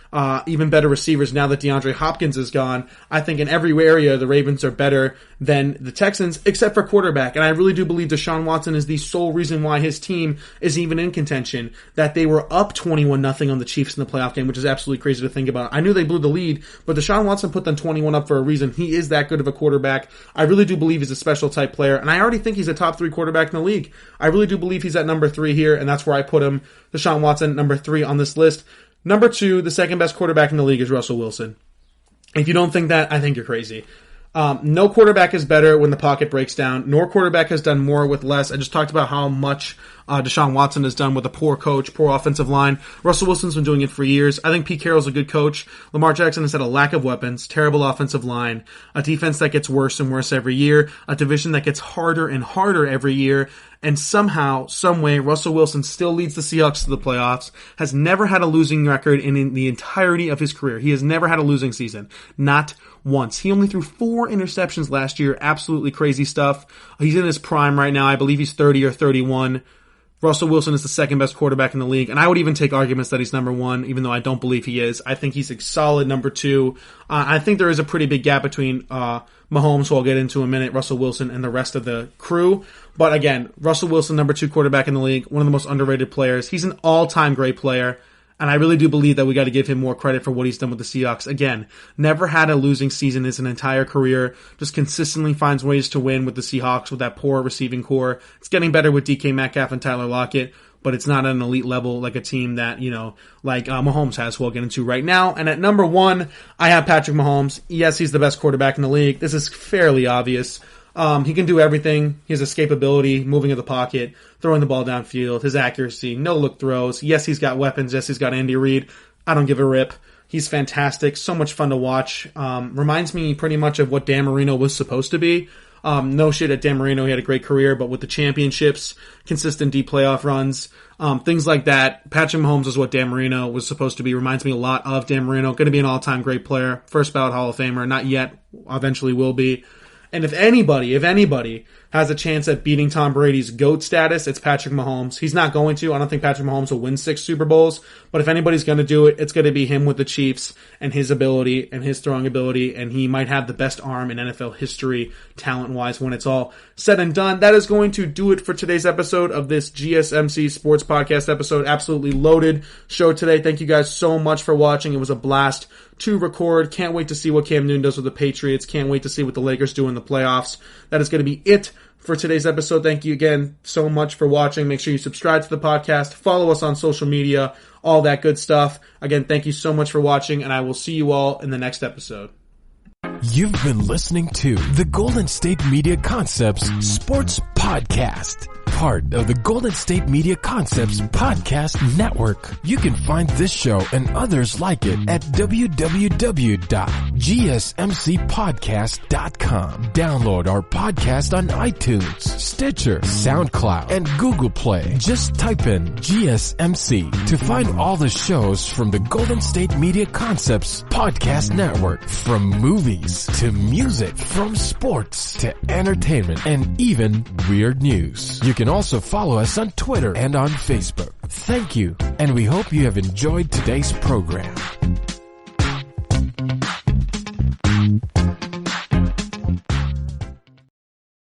even better receivers now that DeAndre Hopkins is gone. I think in every area the Ravens are better than the Texans, except for quarterback. And I really do believe Deshaun Watson is the sole reason why his team is even in contention, that they were up 21-0 on the Chiefs in the playoff game, which is absolutely crazy to think about. I knew they blew the lead, but Deshaun Watson put them 21 up for a reason. He is that good of a quarterback. I really do believe he's a special type player, and I already think he's a top 3 quarterback in the league. I really do believe he's at number 3 here, and that's where I put him. Deshaun Watson, number 3 on this list. Number 2, the second best quarterback in the league is Russell Wilson. If you don't think that, I think you're crazy. No quarterback is better when the pocket breaks down. Nor quarterback has done more with less. I just talked about how much Deshaun Watson has done with a poor coach, poor offensive line. Russell Wilson's been doing it for years. I think Pete Carroll's a good coach. Lamar Jackson has had a lack of weapons, terrible offensive line, a defense that gets worse and worse every year, a division that gets harder and harder every year, and somehow, someway, Russell Wilson still leads the Seahawks to the playoffs, has never had a losing record in the entirety of his career. He has never had a losing season. Not once. He only threw 4 interceptions last year. Absolutely crazy stuff. He's in his prime right now. I believe he's 30 or 31. Russell Wilson is the second best quarterback in the league, and I would even take arguments that he's number 1, even though I don't believe he is. I think he's a solid number 2. I think there is a pretty big gap between Mahomes, who I'll get into in a minute, Russell Wilson, and the rest of the crew. But again, Russell Wilson, number 2 quarterback in the league, one of the most underrated players. He's an all-time great player. And I really do believe that we got to give him more credit for what he's done with the Seahawks. Again, never had a losing season his entire career. Just consistently finds ways to win with the Seahawks with that poor receiving core. It's getting better with DK Metcalf and Tyler Lockett, but it's not at an elite level like a team that, like Mahomes has, who I'll get into right now. And at number 1, I have Patrick Mahomes. Yes, he's the best quarterback in the league. This is fairly obvious. He can do everything. His escapability, moving of the pocket, throwing the ball downfield, his accuracy, no-look throws. Yes, he's got weapons. Yes, he's got Andy Reid. I don't give a rip. He's fantastic. So much fun to watch. Reminds me pretty much of what Dan Marino was supposed to be. No shit at Dan Marino. He had a great career, but with the championships, consistent deep playoff runs, things like that, Patrick Mahomes is what Dan Marino was supposed to be. Reminds me a lot of Dan Marino. Going to be an all-time great player. First ballot Hall of Famer. Not yet. Eventually will be. And if anybody has a chance at beating Tom Brady's GOAT status, it's Patrick Mahomes. He's not going to. I don't think Patrick Mahomes will win 6 Super Bowls. But if anybody's going to do it, it's going to be him with the Chiefs and his ability and his throwing ability. And he might have the best arm in NFL history, talent-wise, when it's all said and done. That is going to do it for today's episode of this GSMC Sports Podcast episode. Absolutely loaded show today. Thank you guys so much for watching. It was a blast to record. Can't wait to see what Cam Newton does with the Patriots. Can't wait to see what the Lakers do in the playoffs. That is going to be it for today's episode. Thank you again so much for watching. Make sure you subscribe to the podcast, follow us on social media, all that good stuff. Again, thank you so much for watching, and I will see you all in the next episode. You've been listening to the Golden State Media Concepts Sports Podcast, part of the Golden State Media Concepts Podcast Network. You can find this show and others like it at www.gsmcpodcast.com. Download our podcast on iTunes, Stitcher, SoundCloud, and Google Play. Just type in GSMC to find all the shows from the Golden State Media Concepts Podcast Network, from movies to music, from sports to entertainment, and even weird news. You can also follow us on Twitter and on Facebook. Thank you, and we hope you have enjoyed today's program.